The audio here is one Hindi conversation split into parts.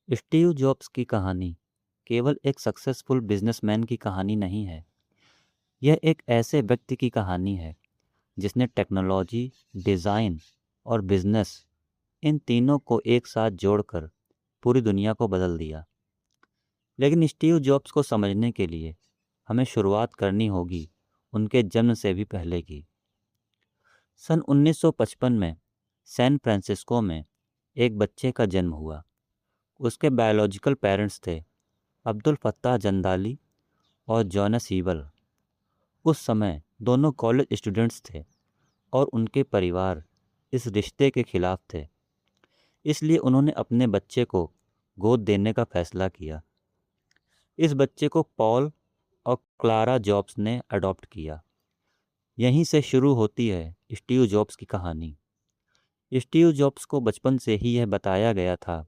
स्टीव जॉब्स की कहानी केवल एक सक्सेसफुल बिजनेसमैन की कहानी नहीं है। यह एक ऐसे व्यक्ति की कहानी है जिसने टेक्नोलॉजी, डिज़ाइन और बिजनेस इन तीनों को एक साथ जोड़कर पूरी दुनिया को बदल दिया। लेकिन स्टीव जॉब्स को समझने के लिए हमें शुरुआत करनी होगी उनके जन्म से भी पहले की। सन 1955 में सैन फ्रांसिस्को में एक बच्चे का जन्म हुआ। उसके बायोलॉजिकल पेरेंट्स थे अब्दुल फत्ताह जंदाली और जॉनस ईवल। उस समय दोनों कॉलेज स्टूडेंट्स थे और उनके परिवार इस रिश्ते के खिलाफ थे। इसलिए उन्होंने अपने बच्चे को गोद देने का फैसला किया। इस बच्चे को पॉल और क्लारा जॉब्स ने अडॉप्ट किया। यहीं से शुरू होती है स्टीव जॉब्स की कहानी। स्टीव जॉब्स को बचपन से ही यह बताया गया था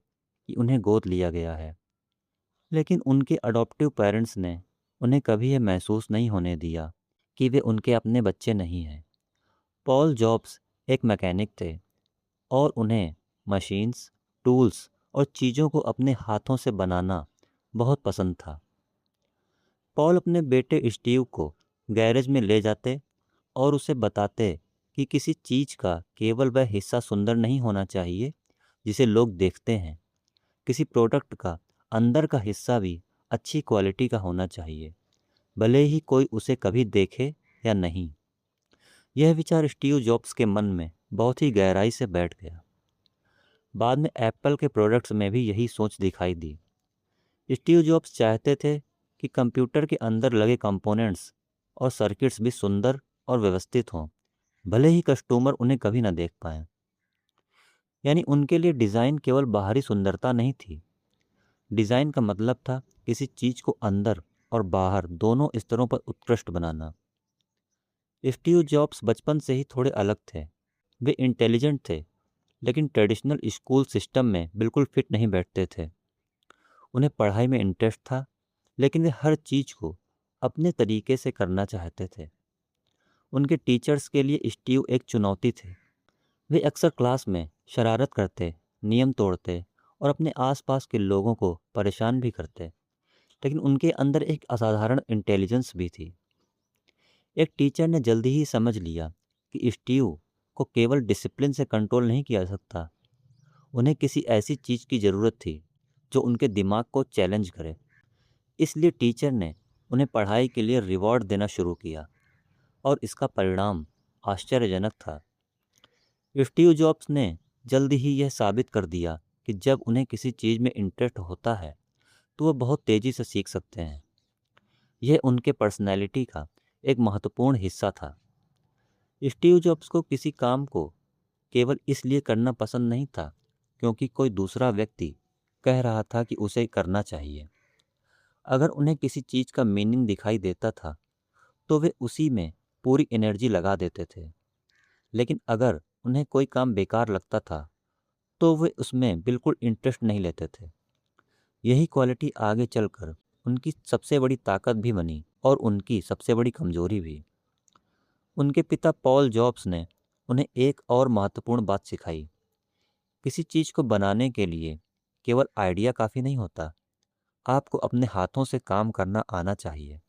कि उन्हें गोद लिया गया है, लेकिन उनके अडॉप्टिव पेरेंट्स ने उन्हें कभी यह महसूस नहीं होने दिया कि वे उनके अपने बच्चे नहीं हैं। पॉल जॉब्स एक मैकेनिक थे और उन्हें मशीन्स, टूल्स और चीज़ों को अपने हाथों से बनाना बहुत पसंद था। पॉल अपने बेटे स्टीव को गैरेज में ले जाते और उसे बताते कि किसी चीज़ का केवल वह हिस्सा सुंदर नहीं होना चाहिए जिसे लोग देखते हैं। किसी प्रोडक्ट का अंदर का हिस्सा भी अच्छी क्वालिटी का होना चाहिए, भले ही कोई उसे कभी देखे या नहीं। यह विचार स्टीव जॉब्स के मन में बहुत ही गहराई से बैठ गया। बाद में एप्पल के प्रोडक्ट्स में भी यही सोच दिखाई दी। स्टीव जॉब्स चाहते थे कि कंप्यूटर के अंदर लगे कंपोनेंट्स और सर्किट्स भी सुंदर और व्यवस्थित हों, भले ही कस्टमर उन्हें कभी न देख पाएं। यानी उनके लिए डिज़ाइन केवल बाहरी सुंदरता नहीं थी। डिज़ाइन का मतलब था किसी चीज़ को अंदर और बाहर दोनों स्तरों पर उत्कृष्ट बनाना। स्टीव जॉब्स बचपन से ही थोड़े अलग थे। वे इंटेलिजेंट थे, लेकिन ट्रेडिशनल स्कूल सिस्टम में बिल्कुल फिट नहीं बैठते थे। उन्हें पढ़ाई में इंटरेस्ट था, लेकिन वे हर चीज़ को अपने तरीके से करना चाहते थे। उनके टीचर्स के लिए स्टीव एक चुनौती थे। वे अक्सर क्लास में शरारत करते, नियम तोड़ते और अपने आसपास के लोगों को परेशान भी करते, लेकिन उनके अंदर एक असाधारण इंटेलिजेंस भी थी। एक टीचर ने जल्दी ही समझ लिया कि स्टीव को केवल डिसिप्लिन से कंट्रोल नहीं किया जा सकता। उन्हें किसी ऐसी चीज़ की ज़रूरत थी जो उनके दिमाग को चैलेंज करे। इसलिए टीचर ने उन्हें पढ़ाई के लिए रिवॉर्ड देना शुरू किया और इसका परिणाम आश्चर्यजनक था। स्टीव जॉब्स ने जल्दी ही यह साबित कर दिया कि जब उन्हें किसी चीज़ में इंटरेस्ट होता है तो वह बहुत तेज़ी से सीख सकते हैं। यह उनके पर्सनैलिटी का एक महत्वपूर्ण हिस्सा था। स्टीव जॉब्स को किसी काम को केवल इसलिए करना पसंद नहीं था क्योंकि कोई दूसरा व्यक्ति कह रहा था कि उसे करना चाहिए। अगर उन्हें किसी चीज़ का मीनिंग दिखाई देता था तो वे उसी में पूरी एनर्जी लगा देते थे। लेकिन अगर उन्हें कोई काम बेकार लगता था तो वे उसमें बिल्कुल इंटरेस्ट नहीं लेते थे। यही क्वालिटी आगे चलकर उनकी सबसे बड़ी ताकत भी बनी और उनकी सबसे बड़ी कमजोरी भी। उनके पिता पॉल जॉब्स ने उन्हें एक और महत्वपूर्ण बात सिखाई। किसी चीज़ को बनाने के लिए केवल आइडिया काफ़ी नहीं होता, आपको अपने हाथों से काम करना आना चाहिए।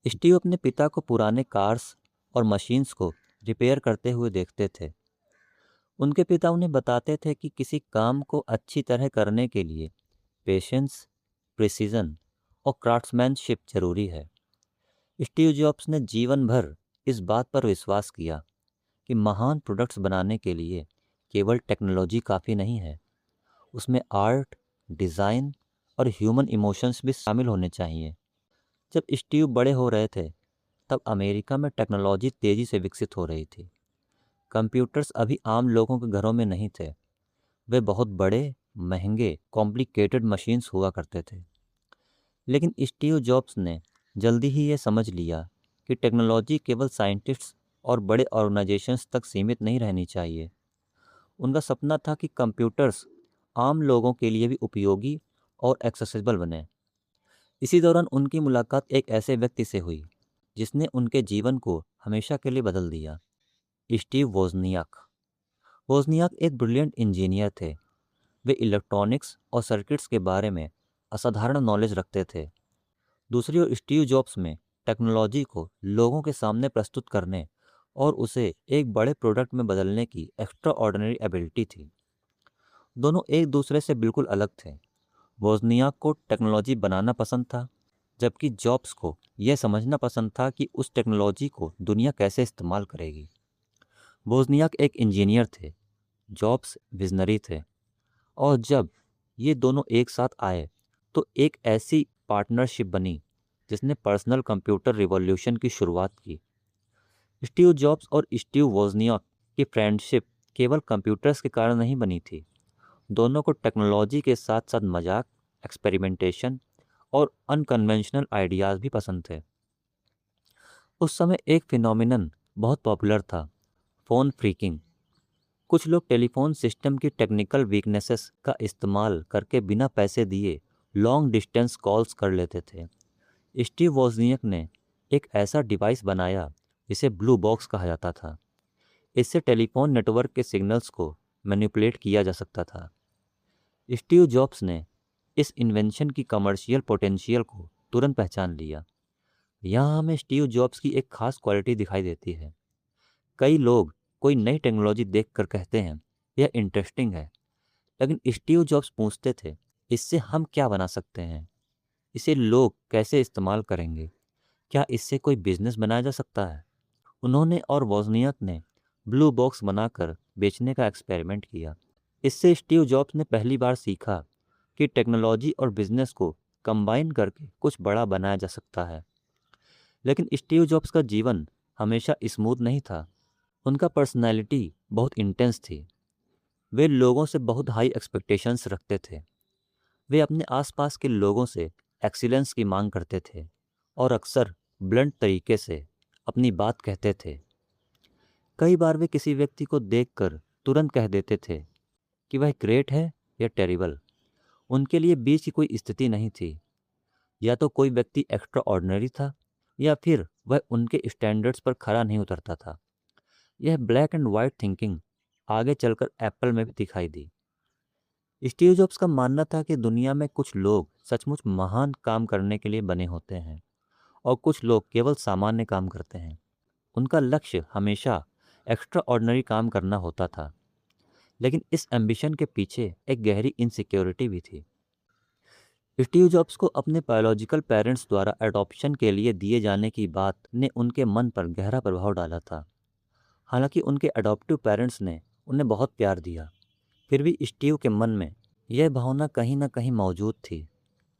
स्टीव अपने पिता को पुराने कार्स और मशीन्स को रिपेयर करते हुए देखते थे। उनके पिता उन्हें बताते थे कि किसी काम को अच्छी तरह करने के लिए पेशेंस, प्रिसीजन और क्राफ्ट्समैनशिप जरूरी है। स्टीव जॉब्स ने जीवन भर इस बात पर विश्वास किया कि महान प्रोडक्ट्स बनाने के लिए केवल टेक्नोलॉजी काफ़ी नहीं है, उसमें आर्ट, डिज़ाइन और ह्यूमन इमोशंस भी शामिल होने चाहिए। जब स्टीव बड़े हो रहे थे तब अमेरिका में टेक्नोलॉजी तेज़ी से विकसित हो रही थी। कंप्यूटर्स अभी आम लोगों के घरों में नहीं थे। वे बहुत बड़े, महंगे, कॉम्प्लिकेटेड मशीन्स हुआ करते थे। लेकिन स्टीव जॉब्स ने जल्दी ही ये समझ लिया कि टेक्नोलॉजी केवल साइंटिस्ट्स और बड़े ऑर्गेनाइजेशंस तक सीमित नहीं रहनी चाहिए। उनका सपना था कि कंप्यूटर्स आम लोगों के लिए भी उपयोगी और एक्सेसिबल बने। इसी दौरान उनकी मुलाकात एक ऐसे व्यक्ति से हुई जिसने उनके जीवन को हमेशा के लिए बदल दिया, स्टीव वोजनियाक। वोजनियाक एक ब्रिलियंट इंजीनियर थे। वे इलेक्ट्रॉनिक्स और सर्किट्स के बारे में असाधारण नॉलेज रखते थे। दूसरी ओर स्टीव जॉब्स में टेक्नोलॉजी को लोगों के सामने प्रस्तुत करने और उसे एक बड़े प्रोडक्ट में बदलने की एक्स्ट्रा ऑर्डिनरी एबिलिटी थी। दोनों एक दूसरे से बिल्कुल अलग थे। वोजनियाक को टेक्नोलॉजी बनाना पसंद था, जबकि जॉब्स को यह समझना पसंद था कि उस टेक्नोलॉजी को दुनिया कैसे इस्तेमाल करेगी। वोजनियाक एक इंजीनियर थे, जॉब्स विजनरी थे, और जब ये दोनों एक साथ आए तो एक ऐसी पार्टनरशिप बनी जिसने पर्सनल कंप्यूटर रिवॉल्यूशन की शुरुआत की। स्टीव जॉब्स और स्टीव वोजनियाक की फ्रेंडशिप केवल कंप्यूटर्स के कारण नहीं बनी थी। दोनों को टेक्नोलॉजी के साथ साथ मजाक, एक्सपेरिमेंटेशन और अनकन्वेंशनल आइडियाज़ भी पसंद थे। उस समय एक फिनोमिनन बहुत पॉपुलर था, फ़ोन फ्रीकिंग। कुछ लोग टेलीफोन सिस्टम की टेक्निकल वीकनेसेस का इस्तेमाल करके बिना पैसे दिए लॉन्ग डिस्टेंस कॉल्स कर लेते थे। स्टीव वोजनियक ने एक ऐसा डिवाइस बनाया जिसे ब्लू बॉक्स कहा जाता था। इससे टेलीफोन नेटवर्क के सिग्नल्स को मैनिपुलेट किया जा सकता था। स्टीव जॉब्स ने इस इन्वेंशन की कमर्शियल पोटेंशियल को तुरंत पहचान लिया। यहाँ हमें स्टीव जॉब्स की एक खास क्वालिटी दिखाई देती है। कई लोग कोई नई टेक्नोलॉजी देखकर कहते हैं यह इंटरेस्टिंग है, लेकिन स्टीव जॉब्स पूछते थे इससे हम क्या बना सकते हैं, इसे लोग कैसे इस्तेमाल करेंगे, क्या इससे कोई बिजनेस बनाया जा सकता है। उन्होंने और वोजनियाक ने ब्लू बॉक्स बनाकर बेचने का एक्सपेरिमेंट किया। इससे स्टीव जॉब्स ने पहली बार सीखा कि टेक्नोलॉजी और बिजनेस को कंबाइन करके कुछ बड़ा बनाया जा सकता है। लेकिन स्टीव जॉब्स का जीवन हमेशा स्मूथ नहीं था। उनका पर्सनैलिटी बहुत इंटेंस थी। वे लोगों से बहुत हाई एक्सपेक्टेशंस रखते थे। वे अपने आसपास के लोगों से एक्सीलेंस की मांग करते थे और अक्सर ब्लंट तरीके से अपनी बात कहते थे। कई बार वे किसी व्यक्ति को देखकर तुरंत कह देते थे कि वह ग्रेट है या टेरिबल। उनके लिए बीच की कोई स्थिति नहीं थी। या तो कोई व्यक्ति एक्स्ट्रा ऑर्डिनरी था या फिर वह उनके स्टैंडर्ड्स पर खरा नहीं उतरता था। यह ब्लैक एंड वाइट थिंकिंग आगे चलकर एप्पल में भी दिखाई दी। स्टीव जॉब्स का मानना था कि दुनिया में कुछ लोग सचमुच महान काम करने के लिए बने होते हैं और कुछ लोग केवल सामान्य काम करते हैं। उनका लक्ष्य हमेशा एक्स्ट्रा ऑर्डिनरी काम करना होता था, लेकिन इस एम्बिशन के पीछे एक गहरी इनसिक्योरिटी भी थी। स्टीव जॉब्स को अपने बायोलॉजिकल पेरेंट्स द्वारा एडॉप्शन के लिए दिए जाने की बात ने उनके मन पर गहरा प्रभाव डाला था। हालांकि उनके अडॉप्टिव पेरेंट्स ने उन्हें बहुत प्यार दिया, फिर भी स्टीव के मन में यह भावना कहीं ना कहीं मौजूद थी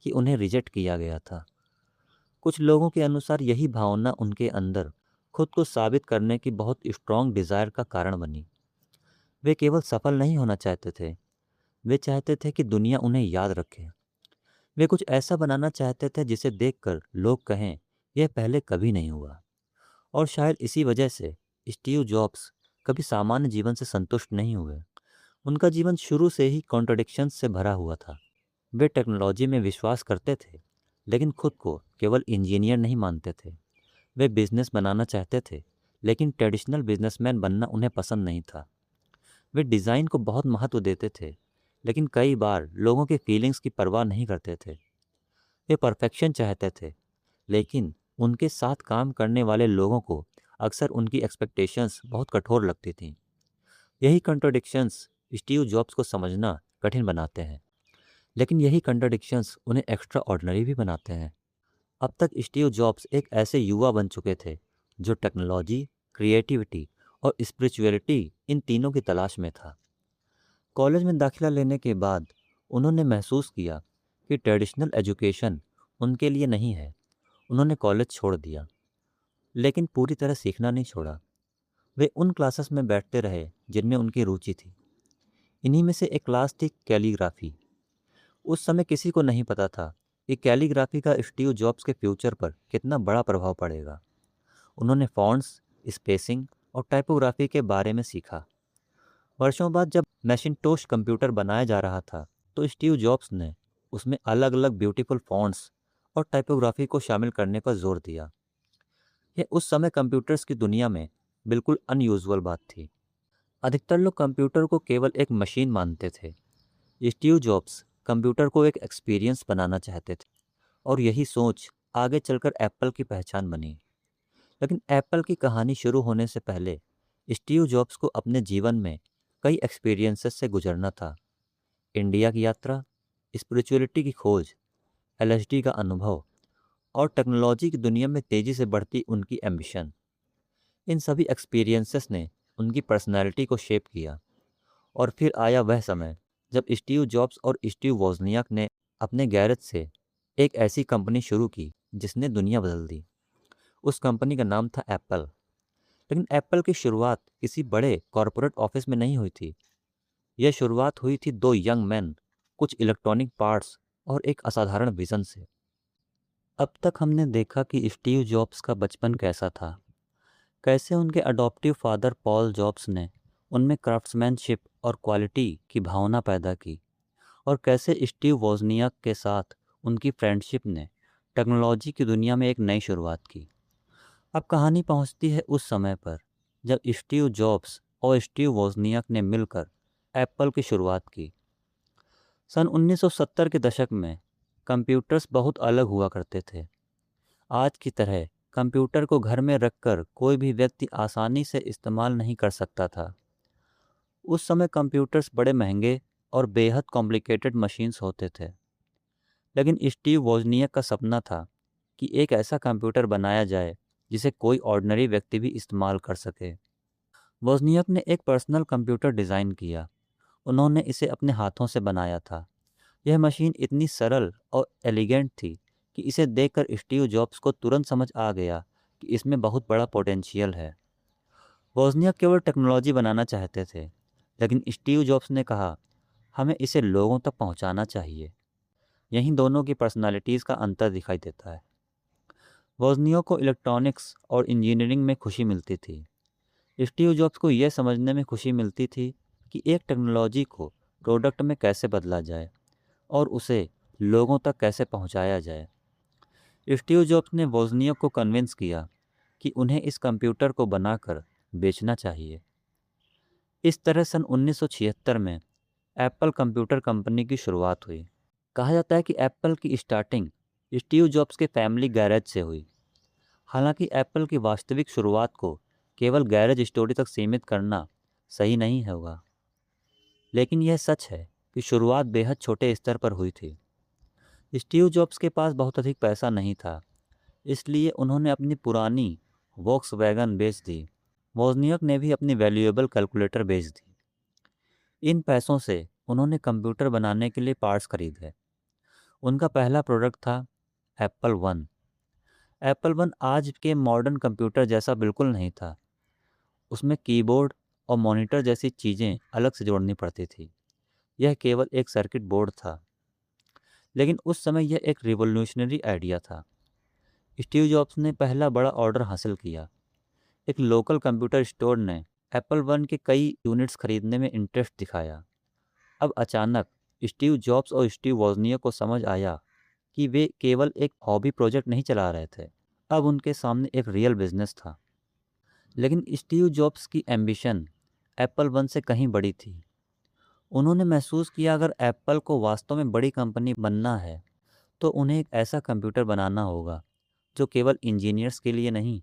कि उन्हें रिजेक्ट किया गया था। कुछ लोगों के अनुसार यही भावना उनके अंदर खुद को साबित करने की बहुत स्ट्रॉन्ग डिज़ायर का कारण बनी। वे केवल सफल नहीं होना चाहते थे, वे चाहते थे कि दुनिया उन्हें याद रखे। वे कुछ ऐसा बनाना चाहते थे जिसे देखकर लोग कहें यह पहले कभी नहीं हुआ। और शायद इसी वजह से स्टीव जॉब्स कभी सामान्य जीवन से संतुष्ट नहीं हुए। उनका जीवन शुरू से ही कॉन्ट्रडिक्शंस से भरा हुआ था। वे टेक्नोलॉजी में विश्वास करते थे, लेकिन खुद को केवल इंजीनियर नहीं मानते थे। वे बिजनेस बनाना चाहते थे, लेकिन ट्रेडिशनल बिजनेसमैन बनना उन्हें पसंद नहीं था। वे डिज़ाइन को बहुत महत्व देते थे, लेकिन कई बार लोगों के फीलिंग्स की परवाह नहीं करते थे। वे परफेक्शन चाहते थे, लेकिन उनके साथ काम करने वाले लोगों को अक्सर उनकी एक्सपेक्टेशंस बहुत कठोर लगती थीं। यही कंट्राडिक्शंस स्टीव जॉब्स को समझना कठिन बनाते हैं, लेकिन यही कंट्राडिक्शंस उन्हें एक्स्ट्रा ऑर्डिनरी भी बनाते हैं। अब तक स्टीव जॉब्स एक ऐसे युवा बन चुके थे जो टेक्नोलॉजी, क्रिएटिविटी और स्पिरिचुअलिटी इन तीनों की तलाश में था। कॉलेज में दाखिला लेने के बाद उन्होंने महसूस किया कि ट्रेडिशनल एजुकेशन उनके लिए नहीं है। उन्होंने कॉलेज छोड़ दिया, लेकिन पूरी तरह सीखना नहीं छोड़ा। वे उन क्लासेस में बैठते रहे जिनमें उनकी रुचि थी। इन्हीं में से एक क्लास थी कैलीग्राफी। उस समय किसी को नहीं पता था कि कैलीग्राफी का स्टीव जॉब्स के फ्यूचर पर कितना बड़ा प्रभाव पड़ेगा। उन्होंने फॉन्ट्स, स्पेसिंग और टाइपोग्राफी के बारे में सीखा। वर्षों बाद जब मैकिन्टोश कंप्यूटर बनाया जा रहा था, तो स्टीव जॉब्स ने उसमें अलग अलग ब्यूटीफुल फॉन्ट्स और टाइपोग्राफी को शामिल करने पर जोर दिया। यह उस समय कंप्यूटर्स की दुनिया में बिल्कुल अनयूजुअल बात थी। अधिकतर लोग कंप्यूटर को केवल एक मशीन मानते थे, स्टीव जॉब्स कंप्यूटर को एक एक्सपीरियंस बनाना चाहते थे और यही सोच आगे चलकर एप्पल की पहचान बनी। लेकिन एप्पल की कहानी शुरू होने से पहले स्टीव जॉब्स को अपने जीवन में कई एक्सपीरियंसेस से गुजरना था। इंडिया की यात्रा, स्पिरिचुअलिटी की खोज, एलएसडी का अनुभव और टेक्नोलॉजी की दुनिया में तेजी से बढ़ती उनकी एम्बिशन। इन सभी एक्सपीरियंसेस ने उनकी पर्सनैलिटी को शेप किया। और फिर आया वह समय जब स्टीव जॉब्स और स्टीव वोजनियाक ने अपने गैरेज से एक ऐसी कंपनी शुरू की जिसने दुनिया बदल दी। उस कंपनी का नाम था एप्पल। लेकिन एप्पल की शुरुआत किसी बड़े कॉरपोरेट ऑफिस में नहीं हुई थी। यह शुरुआत हुई थी दो यंग मैन, कुछ इलेक्ट्रॉनिक पार्ट्स और एक असाधारण विजन से। अब तक हमने देखा कि स्टीव जॉब्स का बचपन कैसा था, कैसे उनके अडॉप्टिव फादर पॉल जॉब्स ने उनमें क्राफ्ट्समैनशिप और क्वालिटी की भावना पैदा की, और कैसे स्टीव वोजनियाक के साथ उनकी फ्रेंडशिप ने टेक्नोलॉजी की दुनिया में एक नई शुरुआत की। अब कहानी पहुंचती है उस समय पर जब स्टीव जॉब्स और स्टीव वोजनियाक ने मिलकर एप्पल की शुरुआत की। सन 1970 के दशक में कंप्यूटर्स बहुत अलग हुआ करते थे। आज की तरह कंप्यूटर को घर में रखकर कोई भी व्यक्ति आसानी से इस्तेमाल नहीं कर सकता था। उस समय कंप्यूटर्स बड़े महंगे और बेहद कॉम्प्लिकेटेड मशीन्स होते थे। लेकिन स्टीव वोजनियाक का सपना था कि एक ऐसा कंप्यूटर बनाया जाए जिसे कोई ऑर्डिनरी व्यक्ति भी इस्तेमाल कर सके। वोजनियाक ने एक पर्सनल कंप्यूटर डिज़ाइन किया। उन्होंने इसे अपने हाथों से बनाया था। यह मशीन इतनी सरल और एलिगेंट थी कि इसे देखकर स्टीव जॉब्स को तुरंत समझ आ गया कि इसमें बहुत बड़ा पोटेंशियल है। वोजनियाक केवल टेक्नोलॉजी बनाना चाहते थे, लेकिन स्टीव जॉब्स ने कहा, हमें इसे लोगों तक पहुंचाना चाहिए। यहीं दोनों की पर्सनालिटीज़ का अंतर दिखाई देता है। वोजनियाक को इलेक्ट्रॉनिक्स और इंजीनियरिंग में खुशी मिलती थी। स्टीव जॉब्स को यह समझने में खुशी मिलती थी कि एक टेक्नोलॉजी को प्रोडक्ट में कैसे बदला जाए और उसे लोगों तक कैसे पहुंचाया जाए। स्टीव जॉब्स ने वोजनियाक को कन्विंस किया कि उन्हें इस कंप्यूटर को बनाकर बेचना चाहिए। इस तरह सन 1976 में एप्पल कंप्यूटर कंपनी की शुरुआत हुई। कहा जाता है कि एप्पल की स्टार्टिंग स्टीव जॉब्स के फैमिली गैरेज से हुई। हालांकि एप्पल की वास्तविक शुरुआत को केवल गैरेज स्टोरी तक सीमित करना सही नहीं होगा, लेकिन यह सच है कि शुरुआत बेहद छोटे स्तर पर हुई थी। स्टीव जॉब्स के पास बहुत अधिक पैसा नहीं था, इसलिए उन्होंने अपनी पुरानी वॉक्सवैगन बेच दी। वोजनियाक ने भी अपनी वैल्यूएबल कैलकुलेटर बेच दी। इन पैसों से उन्होंने कंप्यूटर बनाने के लिए पार्ट्स खरीदे। उनका पहला प्रोडक्ट था एप्पल वन। एप्पल वन आज के मॉडर्न कंप्यूटर जैसा बिल्कुल नहीं था। उसमें कीबोर्ड और मॉनिटर जैसी चीज़ें अलग से जोड़नी पड़ती थी। यह केवल एक सर्किट बोर्ड था, लेकिन उस समय यह एक रिवोल्यूशनरी आइडिया था। स्टीव जॉब्स ने पहला बड़ा ऑर्डर हासिल किया। एक लोकल कंप्यूटर स्टोर ने एप्पल वन के कई यूनिट्स खरीदने में इंटरेस्ट दिखाया। अब अचानक स्टीव जॉब्स और स्टीव वोजनियाक को समझ आया कि वे केवल एक हॉबी प्रोजेक्ट नहीं चला रहे थे, अब उनके सामने एक रियल बिजनेस था। लेकिन स्टीव जॉब्स की एम्बिशन एप्पल वन से कहीं बड़ी थी। उन्होंने महसूस किया अगर एप्पल को वास्तव में बड़ी कंपनी बनना है तो उन्हें एक ऐसा कंप्यूटर बनाना होगा जो केवल इंजीनियर्स के लिए नहीं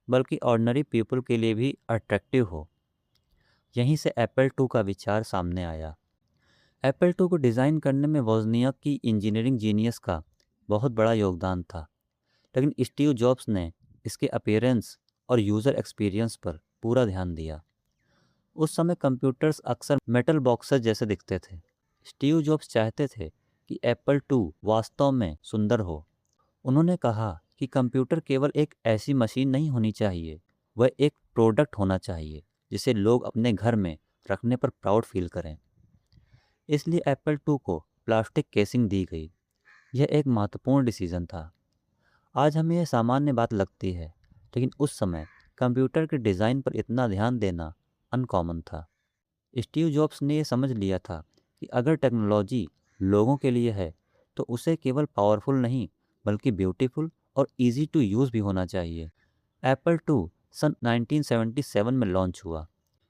बल्कि ऑर्डिनरी पीपल के लिए भी अट्रैक्टिव हो। यहीं से एप्पल टू का विचार सामने आया। एप्पल टू को डिज़ाइन करने में वोजनियाक की इंजीनियरिंग जीनियस का बहुत बड़ा योगदान था, लेकिन स्टीव जॉब्स ने इसके अपीयरेंस और यूज़र एक्सपीरियंस पर पूरा ध्यान दिया। उस समय कंप्यूटर्स अक्सर मेटल बॉक्सेस जैसे दिखते थे। स्टीव जॉब्स चाहते थे कि एप्पल टू वास्तव में सुंदर हो। उन्होंने कहा कि कंप्यूटर केवल एक ऐसी मशीन नहीं होनी चाहिए, वह एक प्रोडक्ट होना चाहिए जिसे लोग अपने घर में रखने पर प्राउड फील करें। इसलिए एप्पल टू को प्लास्टिक केसिंग दी गई। यह एक महत्वपूर्ण डिसीजन था। आज हमें यह सामान्य बात लगती है, लेकिन उस समय कंप्यूटर के डिज़ाइन पर इतना ध्यान देना अनकॉमन था। स्टीव जॉब्स ने यह समझ लिया था कि अगर टेक्नोलॉजी लोगों के लिए है तो उसे केवल पावरफुल नहीं बल्कि ब्यूटीफुल और इजी टू यूज़ भी होना चाहिए। एप्पल टू सन 1977 में लॉन्च हुआ।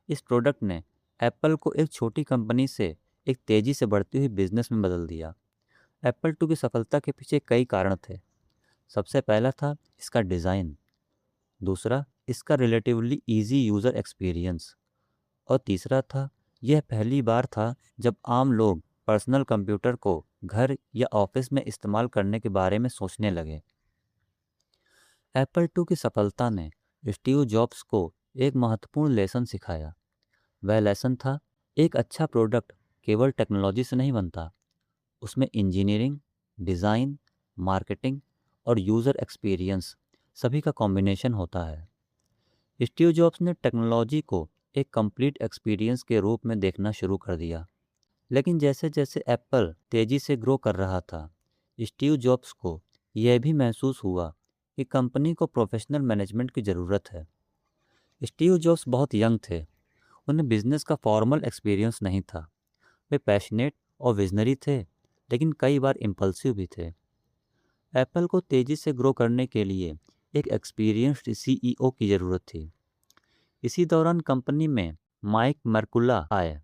इस प्रोडक्ट ने एप्पल को एक छोटी कंपनी से एक तेजी से बढ़ती हुई बिजनेस में बदल दिया। एप्पल टू की सफलता के पीछे कई कारण थे। सबसे पहला था इसका डिज़ाइन, दूसरा इसका रिलेटिवली इजी यूज़र एक्सपीरियंस, और तीसरा था यह पहली बार था जब आम लोग पर्सनल कंप्यूटर को घर या ऑफिस में इस्तेमाल करने के बारे में सोचने लगे। एप्पल टू की सफलता ने स्टीव जॉब्स को एक महत्वपूर्ण लेसन सिखाया। वह लेसन था, एक अच्छा प्रोडक्ट केवल टेक्नोलॉजी से नहीं बनता, उसमें इंजीनियरिंग, डिज़ाइन, मार्केटिंग और यूज़र एक्सपीरियंस सभी का कॉम्बिनेशन होता है। स्टीव जॉब्स ने टेक्नोलॉजी को एक कंप्लीट एक्सपीरियंस के रूप में देखना शुरू कर दिया। लेकिन जैसे जैसे एप्पल तेज़ी से ग्रो कर रहा था, स्टीव जॉब्स को यह भी महसूस हुआ कि कंपनी को प्रोफेशनल मैनेजमेंट की ज़रूरत है। स्टीव जॉब्स बहुत यंग थे, उन्हें बिजनेस का फॉर्मल एक्सपीरियंस नहीं था। वे पैशनेट और विजनरी थे, लेकिन कई बार इम्पल्सिव भी थे। एप्पल को तेज़ी से ग्रो करने के लिए एक एक्सपीरियंस्ड सीईओ की ज़रूरत थी। इसी दौरान कंपनी में माइक मर्कुला आए।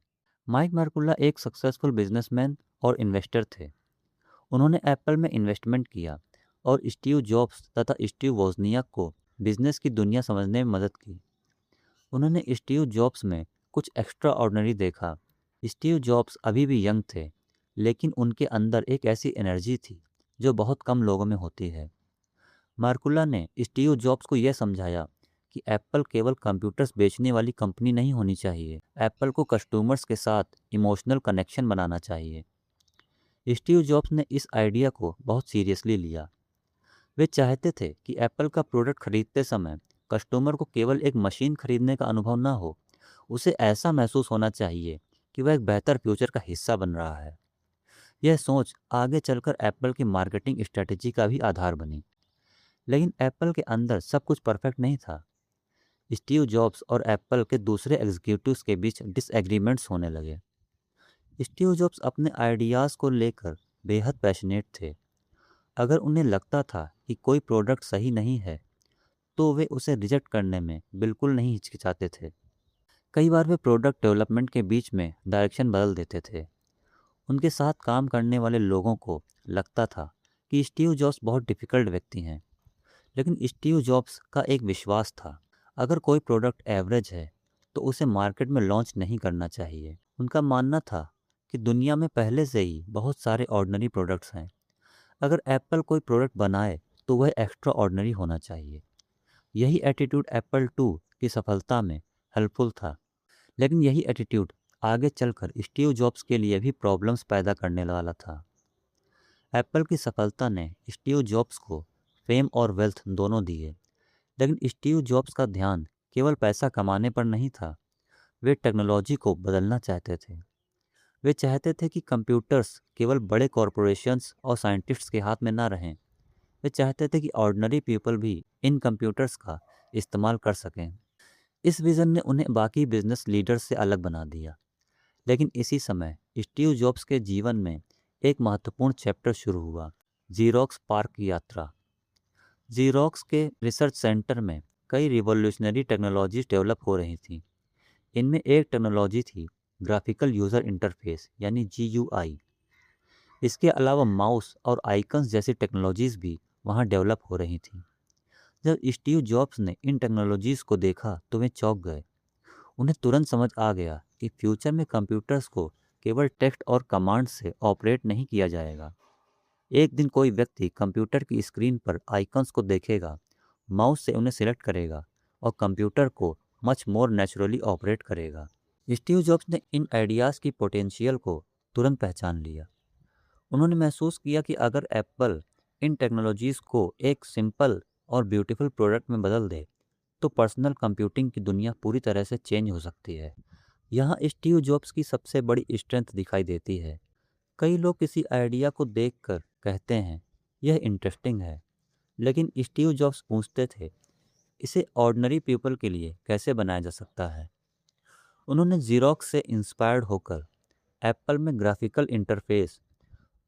माइक मर्कुला एक सक्सेसफुल बिजनेसमैन और इन्वेस्टर थे। उन्होंने एप्पल में इन्वेस्टमेंट किया और स्टीव जॉब्स तथा स्टीव वोजनियाक को बिजनेस की दुनिया समझने में मदद की। उन्होंने स्टीव जॉब्स में कुछ एक्स्ट्रा ऑर्डिनरी देखा। स्टीव जॉब्स अभी भी यंग थे, लेकिन उनके अंदर एक ऐसी एनर्जी थी जो बहुत कम लोगों में होती है। मार्कुला ने स्टीव जॉब्स को यह समझाया कि एप्पल केवल कंप्यूटर्स बेचने वाली कंपनी नहीं होनी चाहिए। एप्पल को कस्टमर्स के साथ इमोशनल कनेक्शन बनाना चाहिए। स्टीव जॉब्स ने इस आइडिया को बहुत सीरियसली लिया। वे चाहते थे कि एप्पल का प्रोडक्ट खरीदते समय कस्टमर को केवल एक मशीन खरीदने का अनुभव ना हो, उसे ऐसा महसूस होना चाहिए कि वह एक बेहतर फ्यूचर का हिस्सा बन रहा है। यह सोच आगे चलकर एप्पल की मार्केटिंग स्ट्रेटेजी का भी आधार बनी। लेकिन एप्पल के अंदर सब कुछ परफेक्ट नहीं था। स्टीव जॉब्स और एप्पल के दूसरे एग्जीक्यूटिव्स के बीच डिसएग्रीमेंट्स होने लगे। स्टीव जॉब्स अपने आइडियाज़ को लेकर बेहद पैशनेट थे। अगर उन्हें लगता था कि कोई प्रोडक्ट सही नहीं है, तो वे उसे रिजेक्ट करने में बिल्कुल नहीं हिचकिचाते थे। कई बार वे प्रोडक्ट डेवलपमेंट के बीच में डायरेक्शन बदल देते थे। उनके साथ काम करने वाले लोगों को लगता था कि स्टीव जॉब्स बहुत डिफ़िकल्ट व्यक्ति हैं, लेकिन स्टीव जॉब्स का एक विश्वास था, अगर कोई प्रोडक्ट एवरेज है तो उसे मार्केट में लॉन्च नहीं करना चाहिए। उनका मानना था कि दुनिया में पहले से ही बहुत सारे ऑर्डिनरी प्रोडक्ट्स हैं। अगर एप्पल कोई प्रोडक्ट बनाए तो वह एक्स्ट्रा ऑर्डिनरी होना चाहिए। यही एटीट्यूड एप्पल टू की सफलता में हेल्पफुल था। लेकिन यही एटीट्यूड आगे चलकर स्टीव जॉब्स के लिए भी प्रॉब्लम्स पैदा करने वाला था। एप्पल की सफलता ने स्टीव जॉब्स को फेम और वेल्थ दोनों दिए, लेकिन स्टीव जॉब्स का ध्यान केवल पैसा कमाने पर नहीं था। वे टेक्नोलॉजी को बदलना चाहते थे। वे चाहते थे कि कंप्यूटर्स केवल बड़े कॉरपोरेशंस और साइंटिस्ट्स के हाथ में ना रहें। वे चाहते थे कि ऑर्डिनरी पीपल भी इन कंप्यूटर्स का इस्तेमाल कर सकें। इस विज़न ने उन्हें बाकी बिजनेस लीडर्स से अलग बना दिया। लेकिन इसी समय स्टीव जॉब्स के जीवन में एक महत्वपूर्ण चैप्टर शुरू हुआ, जीरोक्स पार्क की यात्रा। जीरोक्स के रिसर्च सेंटर में कई रिवॉल्यूशनरी टेक्नोलॉजीज डेवलप हो रही थीं। इनमें एक टेक्नोलॉजी थी ग्राफिकल यूज़र इंटरफेस यानी GUI। इसके अलावा माउस और आइकन्स जैसी टेक्नोलॉजीज़ भी वहाँ डेवलप हो रही थीं। जब स्टीव जॉब्स ने इन टेक्नोलॉजीज़ को देखा तो वे चौंक गए। उन्हें तुरंत समझ आ गया कि फ्यूचर में कंप्यूटर्स को केवल टेक्स्ट और कमांड से ऑपरेट नहीं किया जाएगा। एक दिन कोई व्यक्ति कंप्यूटर की स्क्रीन पर आइकन्स को देखेगा, माउस से उन्हें सिलेक्ट करेगा और कंप्यूटर को मच मोर नेचुरली ऑपरेट करेगा। स्टीव जॉब्स ने इन आइडियाज़ की पोटेंशियल को तुरंत पहचान लिया। उन्होंने महसूस किया कि अगर एप्पल इन टेक्नोलॉजीज़ को एक सिंपल और ब्यूटीफुल प्रोडक्ट में बदल दे तो पर्सनल कंप्यूटिंग की दुनिया पूरी तरह से चेंज हो सकती है। यहाँ स्टीव जॉब्स की सबसे बड़ी स्ट्रेंथ दिखाई देती है। कई लोग किसी आइडिया को देखकर कहते हैं यह इंटरेस्टिंग है, लेकिन स्टीव जॉब्स पूछते थे इसे ऑर्डिनरी पीपल के लिए कैसे बनाया जा सकता है। उन्होंने जीरोक्स से इंस्पायर्ड होकर एप्पल में ग्राफिकल इंटरफेस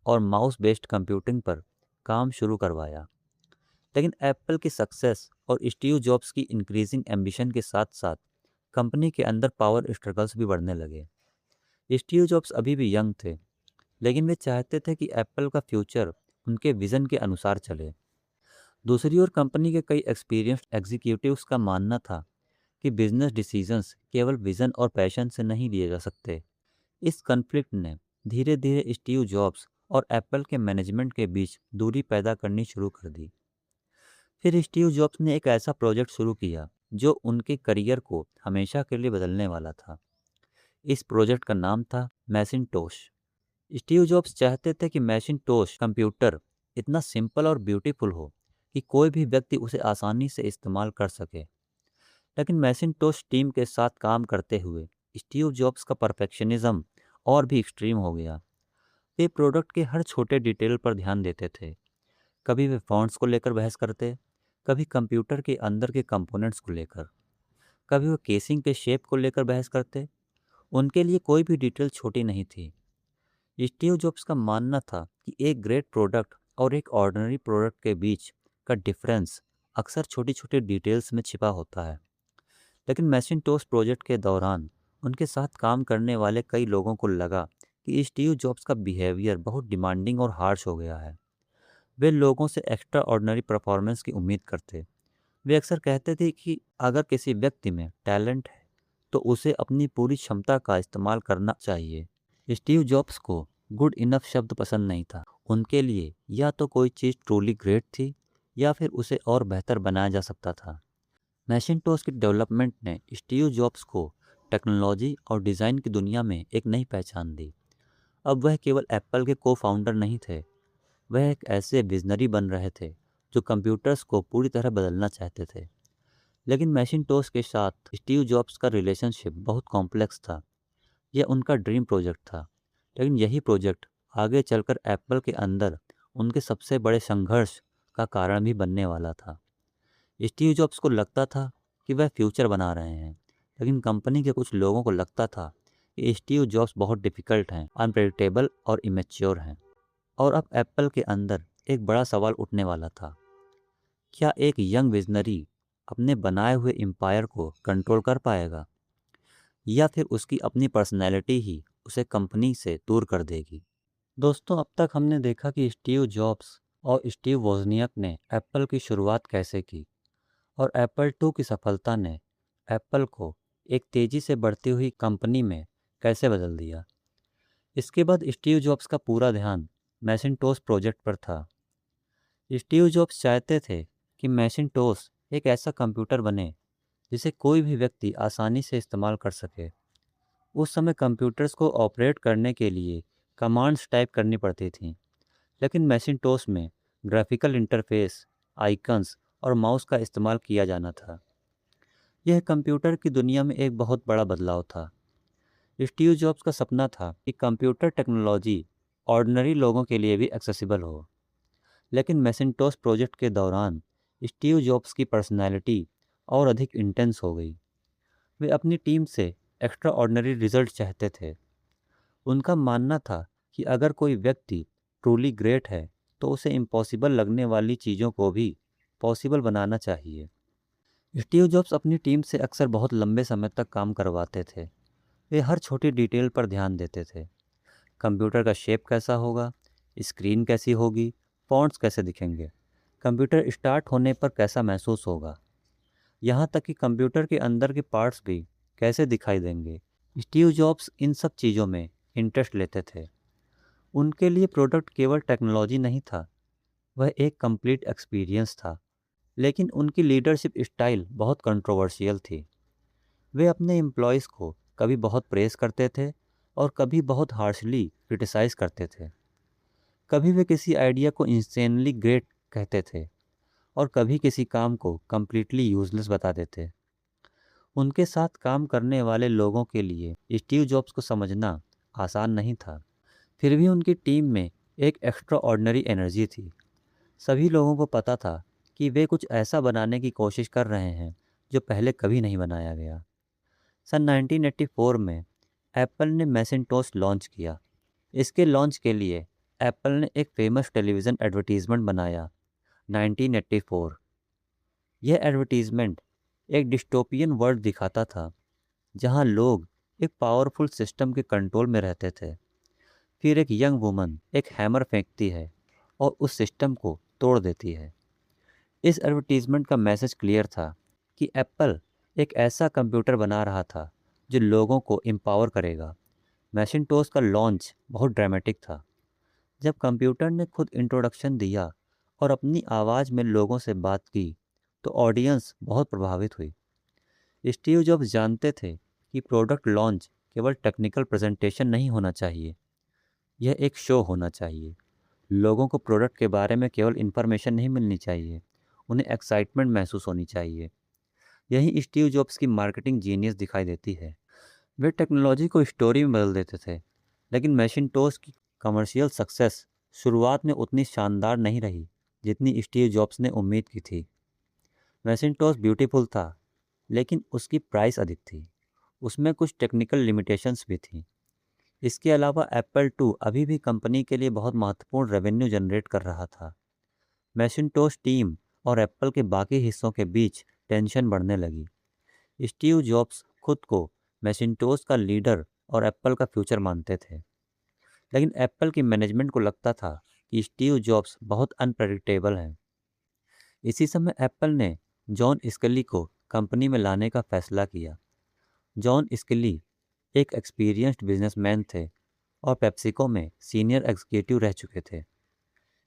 और माउस बेस्ड कंप्यूटिंग पर काम शुरू करवाया। लेकिन एप्पल की सक्सेस और स्टीव जॉब्स की इंक्रीजिंग एम्बिशन के साथ साथ कंपनी के अंदर पावर स्ट्रगल्स भी बढ़ने लगे। स्टीव जॉब्स अभी भी यंग थे, लेकिन वे चाहते थे कि एप्पल का फ्यूचर उनके विजन के अनुसार चले। दूसरी ओर कंपनी के कई एक्सपीरियंस्ड एग्जीक्यूटिव्स का मानना था कि बिजनेस डिसीजंस केवल विजन और पैशन से नहीं लिए जा सकते। इस कॉन्फ्लिक्ट ने धीरे धीरे स्टीव जॉब्स और एप्पल के मैनेजमेंट के बीच दूरी पैदा करनी शुरू कर दी। फिर स्टीव जॉब्स ने एक ऐसा प्रोजेक्ट शुरू किया जो उनके करियर को हमेशा के लिए बदलने वाला था। इस प्रोजेक्ट का नाम था मैसिंटोश। स्टीव जॉब्स चाहते थे कि मैसिंटोश कंप्यूटर इतना सिंपल और ब्यूटीफुल हो कि कोई भी व्यक्ति उसे आसानी से इस्तेमाल कर सके। लेकिन मैसिंटोश टीम के साथ काम करते हुए स्टीव जॉब्स का परफेक्शनिज्म और भी एक्सट्रीम हो गया। वे प्रोडक्ट के हर छोटे डिटेल पर ध्यान देते थे। कभी वे फॉन्ट्स को लेकर बहस करते, कभी कंप्यूटर के अंदर के कंपोनेंट्स को लेकर, कभी वो केसिंग के शेप को लेकर बहस करते। उनके लिए कोई भी डिटेल छोटी नहीं थी। स्टीव जॉब्स का मानना था कि एक ग्रेट प्रोडक्ट और एक ऑर्डिनरी प्रोडक्ट के बीच का डिफरेंस अक्सर छोटी छोटी डिटेल्स में छिपा होता है। लेकिन मैसिंटोश प्रोजेक्ट के दौरान उनके साथ काम करने वाले कई लोगों को लगा कि स्टीव जॉब्स का बिहेवियर बहुत डिमांडिंग और हार्श हो गया है। वे लोगों से एक्स्ट्रा ऑर्डिनरी परफॉर्मेंस की उम्मीद करते। वे अक्सर कहते थे कि अगर किसी व्यक्ति में टैलेंट है तो उसे अपनी पूरी क्षमता का इस्तेमाल करना चाहिए। स्टीव जॉब्स को गुड इनफ शब्द पसंद नहीं था। उनके लिए या तो कोई चीज़ ट्रूली ग्रेट थी या फिर उसे और बेहतर बनाया जा सकता था। मैकिन्टोश की डेवलपमेंट ने स्टीव जॉब्स को टेक्नोलॉजी और डिज़ाइन की दुनिया में एक नई पहचान दी। अब वह केवल एप्पल के को फाउंडर नहीं थे, वह एक ऐसे विजनरी बन रहे थे जो कंप्यूटर्स को पूरी तरह बदलना चाहते थे। लेकिन मैकिन्टोश के साथ स्टीव जॉब्स का रिलेशनशिप बहुत कॉम्प्लेक्स था। यह उनका ड्रीम प्रोजेक्ट था, लेकिन यही प्रोजेक्ट आगे चलकर एप्पल के अंदर उनके सबसे बड़े संघर्ष का कारण भी बनने वाला था। स्टीव जॉब्स को लगता था कि वह फ्यूचर बना रहे हैं, लेकिन कंपनी के कुछ लोगों को लगता था कि स्टीव जॉब्स बहुत डिफ़िकल्ट हैं, अनप्रेडिक्टेबल और इमेच्योर हैं। और अब एप्पल के अंदर एक बड़ा सवाल उठने वाला था। क्या एक यंग विजनरी अपने बनाए हुए एम्पायर को कंट्रोल कर पाएगा, या फिर उसकी अपनी पर्सनैलिटी ही उसे कंपनी से दूर कर देगी? दोस्तों, अब तक हमने देखा कि स्टीव जॉब्स और स्टीव वोजनियक ने एप्पल की शुरुआत कैसे की और एप्पल 2 की सफलता ने एप्पल को एक तेज़ी से बढ़ती हुई कंपनी में कैसे बदल दिया। इसके बाद स्टीव जॉब्स का पूरा ध्यान मैकिन्टोश प्रोजेक्ट पर था। स्टीव जॉब्स चाहते थे कि मैकिन्टोश एक ऐसा कंप्यूटर बने जिसे कोई भी व्यक्ति आसानी से इस्तेमाल कर सके। उस समय कंप्यूटर्स को ऑपरेट करने के लिए कमांड्स टाइप करनी पड़ती थीं, लेकिन मैकिन्टोश में ग्राफिकल इंटरफेस, आइकन्स और माउस का इस्तेमाल किया जाना था। यह कंप्यूटर की दुनिया में एक बहुत बड़ा बदलाव था। स्टीव जॉब्स का सपना था कि कंप्यूटर टेक्नोलॉजी ऑर्डिनरी लोगों के लिए भी एक्सेसिबल हो। लेकिन मैकिन्टोश प्रोजेक्ट के दौरान स्टीव जॉब्स की पर्सनैलिटी और अधिक इंटेंस हो गई। वे अपनी टीम से एक्स्ट्रा ऑर्डिनरी रिजल्ट चाहते थे। उनका मानना था कि अगर कोई व्यक्ति ट्रूली ग्रेट है तो उसे इम्पॉसिबल लगने वाली चीज़ों को भी पॉसिबल बनाना चाहिए। स्टीव जॉब्स अपनी टीम से अक्सर बहुत लंबे समय तक काम करवाते थे। वे हर छोटी डिटेल पर ध्यान देते थे। कंप्यूटर का शेप कैसा होगा, स्क्रीन कैसी होगी, फॉन्ट्स कैसे दिखेंगे, कंप्यूटर स्टार्ट होने पर कैसा महसूस होगा, यहाँ तक कि कंप्यूटर के अंदर के पार्ट्स भी कैसे दिखाई देंगे। स्टीव जॉब्स इन सब चीज़ों में इंटरेस्ट लेते थे। उनके लिए प्रोडक्ट केवल टेक्नोलॉजी नहीं था, वह एक कंप्लीट एक्सपीरियंस था। लेकिन उनकी लीडरशिप स्टाइल बहुत कंट्रोवर्शियल थी। वे अपने एम्प्लॉयज़ को कभी बहुत प्रेस करते थे और कभी बहुत हार्शली क्रिटिसाइज़ करते थे। कभी वे किसी आइडिया को इंसेनली ग्रेट कहते थे और कभी किसी काम को कम्प्लीटली यूजलेस बता देते। उनके साथ काम करने वाले लोगों के लिए स्टीव जॉब्स को समझना आसान नहीं था। फिर भी उनकी टीम में एक एक्स्ट्रा ऑर्डिनरी एनर्जी थी। सभी लोगों को पता था कि वे कुछ ऐसा बनाने की कोशिश कर रहे हैं जो पहले कभी नहीं बनाया गया। सन 1984 में एप्पल ने मैकिन्टोश लॉन्च किया। इसके लॉन्च के लिए एप्पल ने एक फेमस टेलीविज़न एडवर्टीज़मेंट बनाया, 1984। यह एडवर्टीज़मेंट एक डिस्टोपियन वर्ल्ड दिखाता था जहां लोग एक पावरफुल सिस्टम के कंट्रोल में रहते थे। फिर एक यंग वुमन एक हैमर फेंकती है और उस सिस्टम को तोड़ देती है। इस एडवर्टीजमेंट का मैसेज क्लियर था कि एप्पल एक ऐसा कंप्यूटर बना रहा था जो लोगों को एम्पावर करेगा। मैकिन्टोश का लॉन्च बहुत ड्रामेटिक था। जब कंप्यूटर ने खुद इंट्रोडक्शन दिया और अपनी आवाज़ में लोगों से बात की तो ऑडियंस बहुत प्रभावित हुई। स्टीव जॉब्स जानते थे कि प्रोडक्ट लॉन्च केवल टेक्निकल प्रेजेंटेशन नहीं होना चाहिए, यह एक शो होना चाहिए। लोगों को प्रोडक्ट के बारे में केवल इन्फॉर्मेशन नहीं मिलनी चाहिए, उन्हें एक्साइटमेंट महसूस होनी चाहिए। यही स्टीव जॉब्स की मार्केटिंग जीनियस दिखाई देती है। वे टेक्नोलॉजी को स्टोरी में बदल देते थे, लेकिन मैकिन्टोश की कमर्शियल सक्सेस शुरुआत में उतनी शानदार नहीं रही जितनी स्टीव जॉब्स ने उम्मीद की थी। मैकिन्टोश ब्यूटीफुल था, लेकिन उसकी प्राइस अधिक थी। उसमें कुछ टेक्निकल लिमिटेशंस भी थी। इसके अलावा एप्पल टू अभी भी कंपनी के लिए बहुत महत्वपूर्ण रेवेन्यू जनरेट कर रहा था। मैकिन्टोश टीम और एप्पल के बाकी हिस्सों के बीच टेंशन बढ़ने लगी। स्टीव जॉब्स खुद को मैकिन्टोश का लीडर और एप्पल का फ्यूचर मानते थे, लेकिन एप्पल की मैनेजमेंट को लगता था कि स्टीव जॉब्स बहुत अनप्रेडिक्टेबल हैं। इसी समय एप्पल ने जॉन स्कली को कंपनी में लाने का फैसला किया। जॉन स्कली एक एक्सपीरियंस्ड बिजनेसमैन थे और पेप्सिको में सीनियर एग्जीक्यूटिव रह चुके थे।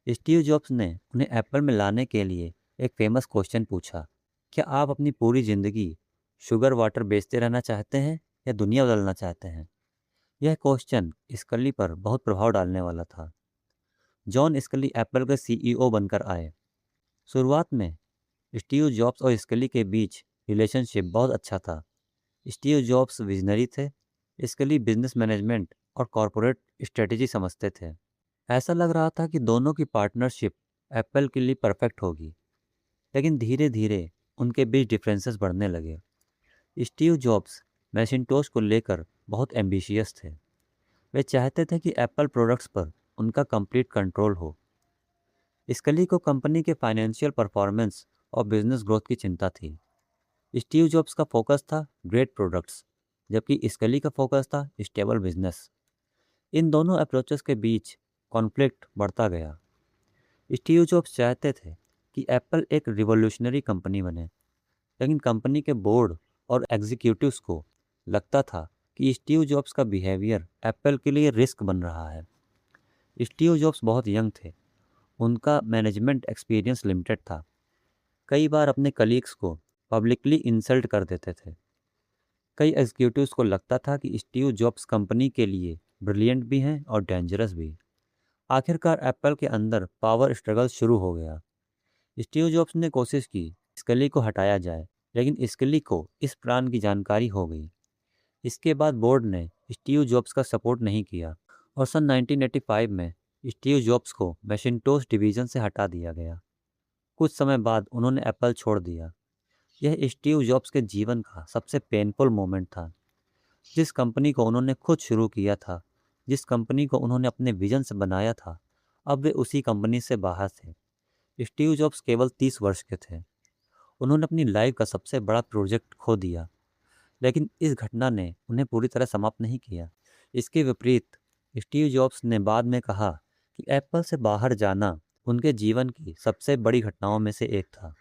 स्टीव जॉब्स ने उन्हें एप्पल में लाने के लिए एक फेमस क्वेश्चन पूछा, क्या आप अपनी पूरी ज़िंदगी शुगर वाटर बेचते रहना चाहते हैं या दुनिया बदलना चाहते हैं? यह क्वेश्चन स्कली पर बहुत प्रभाव डालने वाला था। जॉन स्कली एप्पल के सीईओ बनकर आए। शुरुआत में स्टीव जॉब्स और स्कली के बीच रिलेशनशिप बहुत अच्छा था। स्टीव जॉब्स विजनरी थे, स्कली बिजनेस मैनेजमेंट और कॉरपोरेट स्ट्रेटेजी समझते थे। ऐसा लग रहा था कि दोनों की पार्टनरशिप एप्पल के लिए परफेक्ट होगी, लेकिन धीरे धीरे उनके बीच डिफरेंसेस बढ़ने लगे। स्टीव जॉब्स मैकिन्टोश को लेकर बहुत एम्बिशियस थे। वे चाहते थे कि एप्पल प्रोडक्ट्स पर उनका कंप्लीट कंट्रोल हो। स्कली को कंपनी के फाइनेंशियल परफॉर्मेंस और बिजनेस ग्रोथ की चिंता थी। स्टीव जॉब्स का फोकस था ग्रेट प्रोडक्ट्स, जबकि स्कली का फोकस था स्टेबल बिजनेस। इन दोनों अप्रोचेस के बीच कॉन्फ्लिक्ट बढ़ता गया। स्टीव जॉब्स चाहते थे कि एप्पल एक रिवॉल्यूशनरी कंपनी बने, लेकिन कंपनी के बोर्ड और एग्जीक्यूटिव्स को लगता था कि स्टीव जॉब्स का बिहेवियर एप्पल के लिए रिस्क बन रहा है। स्टीव जॉब्स बहुत यंग थे, उनका मैनेजमेंट एक्सपीरियंस लिमिटेड था। कई बार अपने कलीग्स को पब्लिकली इंसल्ट कर देते थे। कई एग्जीक्यूटिव्स को लगता था कि स्टीव जॉब्स कंपनी के लिए ब्रिलियंट भी हैं और डेंजरस भी। आखिरकार एप्पल के अंदर पावर स्ट्रगल शुरू हो गया। स्टीव जॉब्स ने कोशिश की स्कली को हटाया जाए, लेकिन स्कली को इस प्लान की जानकारी हो गई। इसके बाद बोर्ड ने स्टीव जॉब्स का सपोर्ट नहीं किया और सन 1985 में स्टीव जॉब्स को मैकिन्टोश डिवीज़न से हटा दिया गया। कुछ समय बाद उन्होंने एप्पल छोड़ दिया। यह स्टीव जॉब्स के जीवन का सबसे पेनफुल मोमेंट था। जिस कंपनी को उन्होंने खुद शुरू किया था, जिस कंपनी को उन्होंने अपने विजन से बनाया था, अब वे उसी कंपनी से बाहर थे। स्टीव जॉब्स केवल 30 वर्ष के थे। उन्होंने अपनी लाइफ का सबसे बड़ा प्रोजेक्ट खो दिया, लेकिन इस घटना ने उन्हें पूरी तरह समाप्त नहीं किया। इसके विपरीत स्टीव जॉब्स ने बाद में कहा कि एप्पल से बाहर जाना उनके जीवन की सबसे बड़ी घटनाओं में से एक था,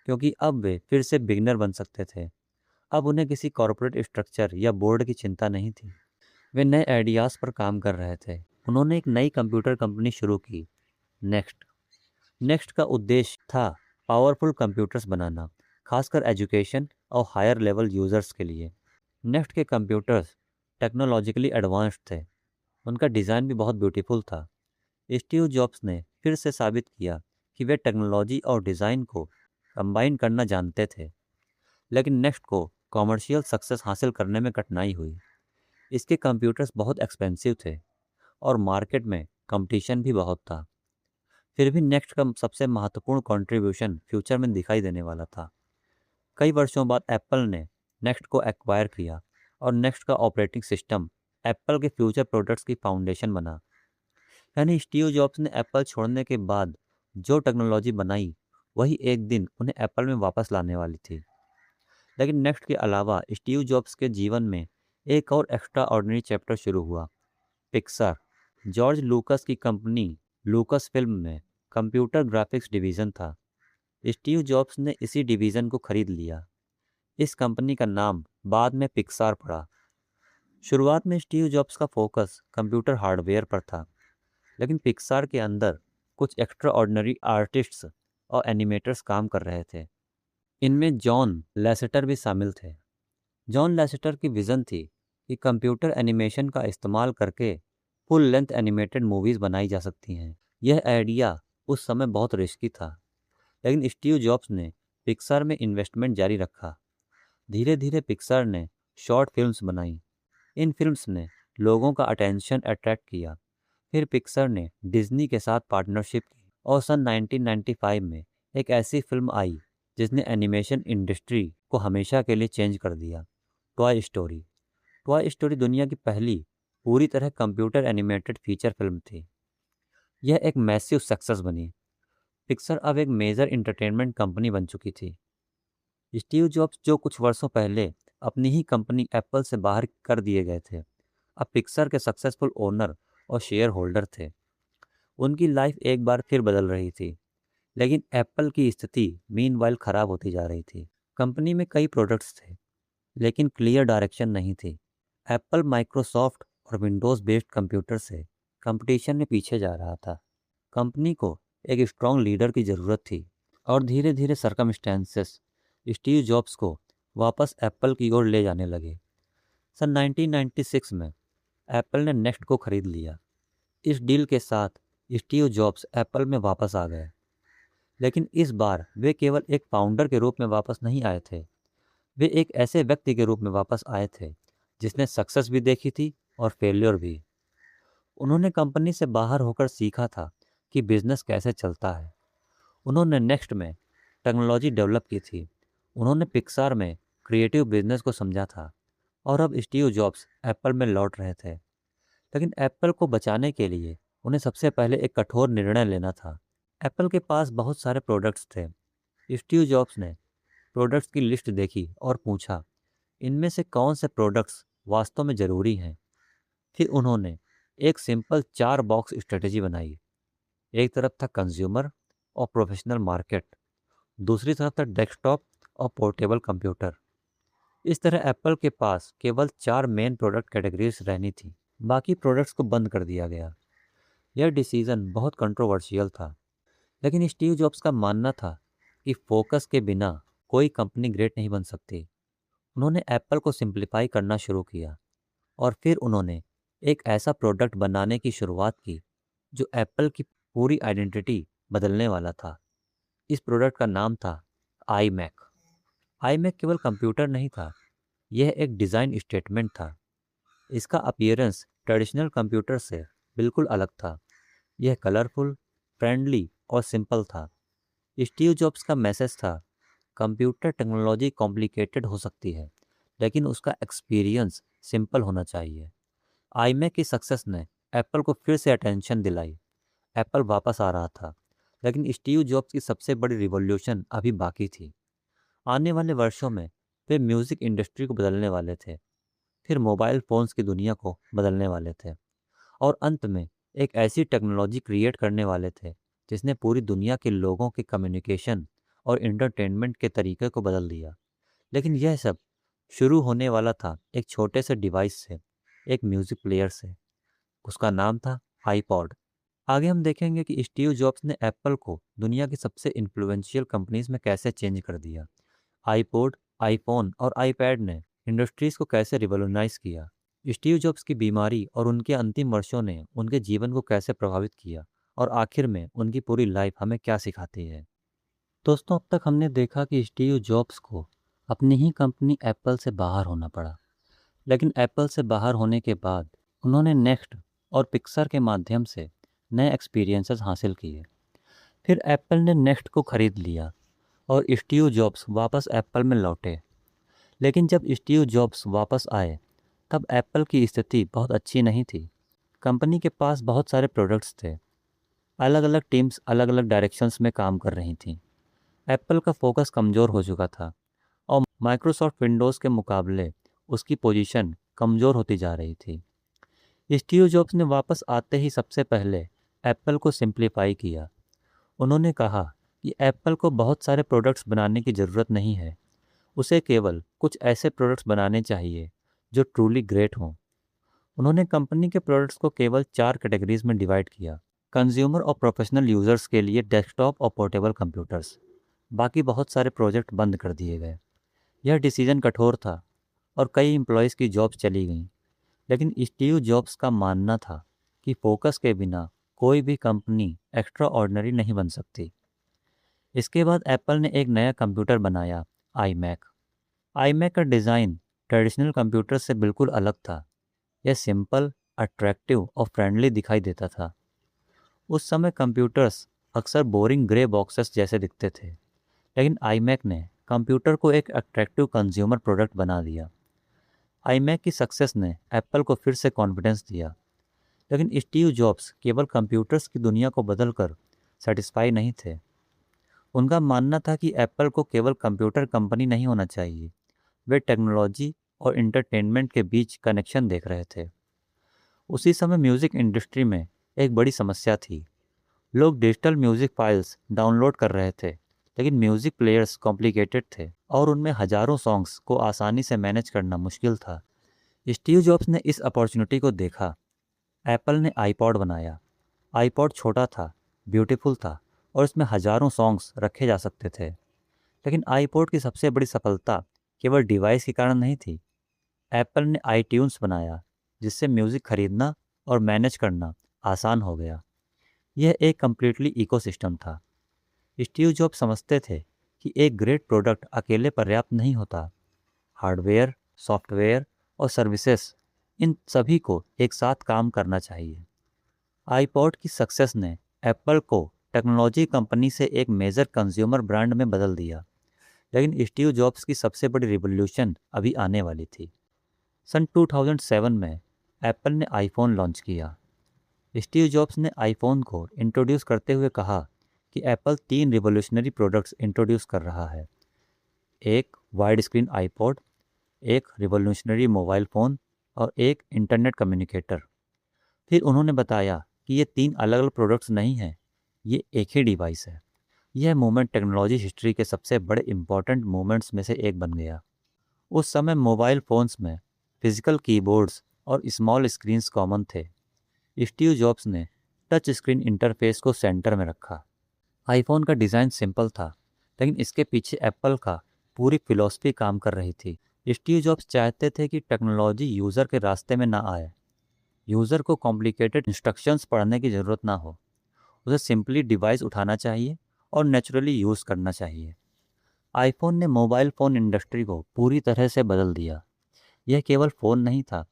क्योंकि अब वे फिर से बिगिनर बन सकते थे। अब उन्हें किसी कॉर्पोरेट स्ट्रक्चर या बोर्ड की चिंता नहीं थी। वे नए आइडियाज़ पर काम कर रहे थे। उन्होंने एक नई कंप्यूटर कंपनी शुरू की, नेक्स्ट। नेक्स्ट का उद्देश्य था पावरफुल कंप्यूटर्स बनाना, खासकर एजुकेशन और हायर लेवल यूज़र्स के लिए। नेक्स्ट के कंप्यूटर्स टेक्नोलॉजिकली एडवांस्ड थे, उनका डिज़ाइन भी बहुत ब्यूटीफुल था। स्टीव जॉब्स ने फिर से साबित किया कि वे टेक्नोलॉजी और डिज़ाइन को कंबाइन करना जानते थे, लेकिन नेक्स्ट को कॉमर्शियल सक्सेस हासिल करने में कठिनाई हुई। इसके कंप्यूटर्स बहुत एक्सपेंसिव थे और मार्केट में कंपटीशन भी बहुत था। फिर भी नेक्स्ट का सबसे महत्वपूर्ण कंट्रीब्यूशन फ्यूचर में दिखाई देने वाला था। कई वर्षों बाद एप्पल ने नेक्स्ट को एक्वायर किया और नेक्स्ट का ऑपरेटिंग सिस्टम एप्पल के फ्यूचर प्रोडक्ट्स की फाउंडेशन बना। यानी स्टीव जॉब्स ने एप्पल छोड़ने के बाद जो टेक्नोलॉजी बनाई, वही एक दिन उन्हें एप्पल में वापस लाने वाली थी। लेकिन नेक्स्ट के अलावा स्टीव जॉब्स के जीवन में एक और एक्स्ट्रा ऑर्डिनरी चैप्टर शुरू हुआ, पिक्सार। जॉर्ज लूकस की कंपनी लूकस फिल्म में कंप्यूटर ग्राफिक्स डिवीज़न था। स्टीव जॉब्स ने इसी डिवीज़न को खरीद लिया। इस कंपनी का नाम बाद में पिक्सार पड़ा। शुरुआत में स्टीव जॉब्स का फोकस कंप्यूटर हार्डवेयर पर था, लेकिन पिक्सार के अंदर कुछ एक्स्ट्रा ऑर्डिनरी आर्टिस्ट्स और एनिमेटर्स काम कर रहे थे। इनमें जॉन लैसेटर भी शामिल थे। जॉन लैसेटर की विज़न थी कि कंप्यूटर एनिमेशन का इस्तेमाल करके फुल लेंथ एनिमेटेड मूवीज़ बनाई जा सकती हैं। यह आइडिया उस समय बहुत रिस्की था, लेकिन स्टीव जॉब्स ने पिक्सार में इन्वेस्टमेंट जारी रखा। धीरे धीरे पिक्सार ने शॉर्ट फिल्म्स बनाई। इन फिल्म्स ने लोगों का अटेंशन अट्रैक्ट किया। फिर पिक्सार ने डिज्नी के साथ पार्टनरशिप की और सन 1995 में एक ऐसी फिल्म आई जिसने एनिमेशन इंडस्ट्री को हमेशा के लिए चेंज कर दिया, टॉय स्टोरी। टॉय स्टोरी दुनिया की पहली पूरी तरह कंप्यूटर एनिमेटेड फीचर फिल्म थी। यह एक मैसिव सक्सेस बनी। पिक्सर अब एक मेजर इंटरटेनमेंट कंपनी बन चुकी थी। स्टीव जॉब्स, जो कुछ वर्षों पहले अपनी ही कंपनी एप्पल से बाहर कर दिए गए थे, अब पिक्सर के सक्सेसफुल ओनर और शेयर होल्डर थे। उनकी लाइफ एक बार फिर बदल रही थी, लेकिन एप्पल की स्थिति मीनवाइल खराब होती जा रही थी। कंपनी में कई प्रोडक्ट्स थे, लेकिन क्लियर डायरेक्शन नहीं थी। एप्पल माइक्रोसॉफ्ट और विंडोज़ बेस्ड कंप्यूटर से कंपटीशन में पीछे जा रहा था। कंपनी को एक स्ट्रॉन्ग लीडर की ज़रूरत थी, और धीरे धीरे सर्कमस्टेंसेस स्टीव जॉब्स को वापस एप्पल की ओर ले जाने लगे। सन 1996 में एप्पल ने नेक्स्ट को खरीद लिया। इस डील के साथ स्टीव जॉब्स एप्पल में वापस आ गए, लेकिन इस बार वे केवल एक फाउंडर के रूप में वापस नहीं आए थे। वे एक ऐसे व्यक्ति के रूप में वापस आए थे जिसने सक्सेस भी देखी थी और फेलियर भी। उन्होंने कंपनी से बाहर होकर सीखा था कि बिजनेस कैसे चलता है। उन्होंने नेक्स्ट में टेक्नोलॉजी डेवलप की थी। उन्होंने पिक्सार में क्रिएटिव बिजनेस को समझा था, और अब स्टीव जॉब्स एप्पल में लौट रहे थे। लेकिन एप्पल को बचाने के लिए उन्हें सबसे पहले एक कठोर निर्णय लेना था। एप्पल के पास बहुत सारे प्रोडक्ट्स थे। स्टीव जॉब्स ने प्रोडक्ट्स की लिस्ट देखी और पूछा, इनमें से कौन से प्रोडक्ट्स वास्तव में ज़रूरी हैं। फिर उन्होंने एक सिंपल 4 बॉक्स स्ट्रेटेजी बनाई। एक तरफ था कंज्यूमर और प्रोफेशनल मार्केट, दूसरी तरफ था डेस्कटॉप और पोर्टेबल कंप्यूटर। इस तरह एप्पल के पास केवल 4 मेन प्रोडक्ट कैटेगरीज रहनी थी। बाकी प्रोडक्ट्स को बंद कर दिया गया। यह डिसीजन बहुत कंट्रोवर्शियल था, लेकिन स्टीव जॉब्स का मानना था कि फोकस के बिना कोई कंपनी ग्रेट नहीं बन सकती। उन्होंने एप्पल को सिंप्लीफाई करना शुरू किया, और फिर उन्होंने एक ऐसा प्रोडक्ट बनाने की शुरुआत की जो एप्पल की पूरी आइडेंटिटी बदलने वाला था। इस प्रोडक्ट का नाम था आईमैक। आईमैक केवल कंप्यूटर नहीं था, यह एक डिज़ाइन स्टेटमेंट था। इसका अपीयरेंस ट्रेडिशनल कंप्यूटर से बिल्कुल अलग था। यह कलरफुल, फ्रेंडली और सिंपल था। स्टीव जॉब्स का मैसेज था, कंप्यूटर टेक्नोलॉजी कॉम्प्लिकेटेड हो सकती है, लेकिन उसका एक्सपीरियंस सिंपल होना चाहिए। आईमैक की सक्सेस ने एप्पल को फिर से अटेंशन दिलाई। एप्पल वापस आ रहा था, लेकिन स्टीव जॉब्स की सबसे बड़ी रिवॉल्यूशन अभी बाकी थी। आने वाले वर्षों में वे म्यूज़िक इंडस्ट्री को बदलने वाले थे, फिर मोबाइल फ़ोन्स की दुनिया को बदलने वाले थे, और अंत में एक ऐसी टेक्नोलॉजी क्रिएट करने वाले थे जिसने पूरी दुनिया के लोगों के कम्युनिकेशन और एंटरटेनमेंट के तरीके को बदल दिया। लेकिन यह सब शुरू होने वाला था एक छोटे से डिवाइस से, एक म्यूज़िक प्लेयर से। उसका नाम था आईपॉड। आगे हम देखेंगे कि स्टीव जॉब्स ने एप्पल को दुनिया की सबसे इन्फ्लुएंशियल कंपनीज में कैसे चेंज कर दिया। आईपॉड, आईफोन और आईपैड ने इंडस्ट्रीज को कैसे रिवॉल्यूशनाइज किया। स्टीव जॉब्स की बीमारी और उनके अंतिम वर्षों ने उनके जीवन को कैसे प्रभावित किया, और आखिर में उनकी पूरी लाइफ हमें क्या सिखाती है। दोस्तों, अब तक हमने देखा कि स्टीव जॉब्स को अपनी ही कंपनी एप्पल से बाहर होना पड़ा, लेकिन एप्पल से बाहर होने के बाद उन्होंने नेक्स्ट और पिक्सर के माध्यम से नए एक्सपीरियंसेस हासिल किए। फिर एप्पल ने नेक्स्ट को खरीद लिया और स्टीव जॉब्स वापस एप्पल में लौटे। लेकिन जब स्टीव जॉब्स वापस आए, तब एप्पल की स्थिति बहुत अच्छी नहीं थी। कंपनी के पास बहुत सारे प्रोडक्ट्स थे, अलग अलग टीम्स अलग अलग डायरेक्शंस में काम कर रही थीं। एप्पल का फोकस कमज़ोर हो चुका था, और माइक्रोसॉफ्ट विंडोज़ के मुकाबले उसकी पोजीशन कमज़ोर होती जा रही थी। स्टीव जॉब्स ने वापस आते ही सबसे पहले एप्पल को सिंप्लीफाई किया। उन्होंने कहा कि एप्पल को बहुत सारे प्रोडक्ट्स बनाने की ज़रूरत नहीं है, उसे केवल कुछ ऐसे प्रोडक्ट्स बनाने चाहिए जो ट्रूली ग्रेट हों। उन्होंने कंपनी के प्रोडक्ट्स को केवल 4 कैटेगरीज में डिवाइड किया: कंज्यूमर और प्रोफेशनल यूज़र्स के लिए डेस्कटॉप और पोर्टेबल कंप्यूटर्स। बाकी बहुत सारे प्रोजेक्ट बंद कर दिए गए। यह डिसीजन कठोर था और कई एम्प्लॉयज़ की जॉब्स चली गईं, लेकिन स्टीव जॉब्स का मानना था कि फोकस के बिना कोई भी कंपनी एक्स्ट्रा ऑर्डिनरी नहीं बन सकती। इसके बाद एप्पल ने एक नया कंप्यूटर बनाया, आईमैक। आईमैक का डिज़ाइन ट्रेडिशनल कंप्यूटर से बिल्कुल अलग था। यह सिंपल, अट्रैक्टिव और फ्रेंडली दिखाई देता था। उस समय कंप्यूटर्स अक्सर बोरिंग ग्रे बॉक्सेस जैसे दिखते थे, लेकिन आईमैक ने कंप्यूटर को एक अट्रैक्टिव कंज्यूमर प्रोडक्ट बना दिया। आईमैक की सक्सेस ने एप्पल को फिर से कॉन्फिडेंस दिया, लेकिन स्टीव जॉब्स केवल कंप्यूटर्स की दुनिया को बदलकर सेटिस्फाई नहीं थे। उनका मानना था कि एप्पल को केवल कंप्यूटर कंपनी नहीं होना चाहिए, वे टेक्नोलॉजी और इंटरटेनमेंट के बीच कनेक्शन देख रहे थे। उसी समय म्यूज़िक इंडस्ट्री में एक बड़ी समस्या थी। लोग डिजिटल म्यूज़िक फाइल्स डाउनलोड कर रहे थे, लेकिन म्यूज़िक प्लेयर्स कॉम्प्लिकेटेड थे और उनमें हज़ारों सॉन्ग्स को आसानी से मैनेज करना मुश्किल था। स्टीव जॉब्स ने इस अपॉर्चुनिटी को देखा। एप्पल ने आईपॉड बनाया। आईपॉड छोटा था, ब्यूटीफुल था और इसमें हज़ारों सॉन्ग्स रखे जा सकते थे। लेकिन आईपॉड की सबसे बड़ी सफलता केवल डिवाइस के कारण नहीं थी। एप्पल ने आईट्यून्स बनाया, जिससे म्यूज़िक खरीदना और मैनेज करना आसान हो गया। यह एक कम्प्लीटली इकोसिस्टम था। स्टीव जॉब्स समझते थे कि एक ग्रेट प्रोडक्ट अकेले पर्याप्त नहीं होता। हार्डवेयर, सॉफ्टवेयर और सर्विसेज, इन सभी को एक साथ काम करना चाहिए। आईपॉड की सक्सेस ने एप्पल को टेक्नोलॉजी कंपनी से एक मेजर कंज्यूमर ब्रांड में बदल दिया, लेकिन स्टीव जॉब्स की सबसे बड़ी रिवॉल्यूशन अभी आने वाली थी। सन 2007 में एप्पल ने आईफोन लॉन्च किया। स्टीव जॉब्स ने आईफोन को इंट्रोड्यूस करते हुए कहा कि एप्पल 3 रिवॉल्यूशनरी प्रोडक्ट्स इंट्रोड्यूस कर रहा है: एक वाइड स्क्रीन आईपॉड, एक रिवॉल्यूशनरी मोबाइल फ़ोन और एक इंटरनेट कम्युनिकेटर। फिर उन्होंने बताया कि ये 3 अलग अलग प्रोडक्ट्स नहीं हैं, ये एक ही डिवाइस है। यह मूवमेंट टेक्नोलॉजी हिस्ट्री के सबसे बड़े इंपॉर्टेंट मूवमेंट्स में से एक बन गया। उस समय मोबाइल फ़ोन्स में फिजिकल कीबोर्ड्स और स्मॉल स्क्रीन्स कॉमन थे। स्टीव जॉब्स ने टच स्क्रीन इंटरफेस को सेंटर में रखा। आईफोन का डिज़ाइन सिंपल था, लेकिन इसके पीछे एप्पल का पूरी फिलॉसफी काम कर रही थी। स्टीव जॉब्स चाहते थे कि टेक्नोलॉजी यूज़र के रास्ते में ना आए। यूज़र को कॉम्प्लिकेटेड इंस्ट्रक्शंस पढ़ने की ज़रूरत ना हो। उसे सिंपली डिवाइस उठाना चाहिए और नेचुरली यूज़ करना चाहिए। आईफोन ने मोबाइल फ़ोन इंडस्ट्री को पूरी तरह से बदल दिया। यह केवल फ़ोन नहीं था,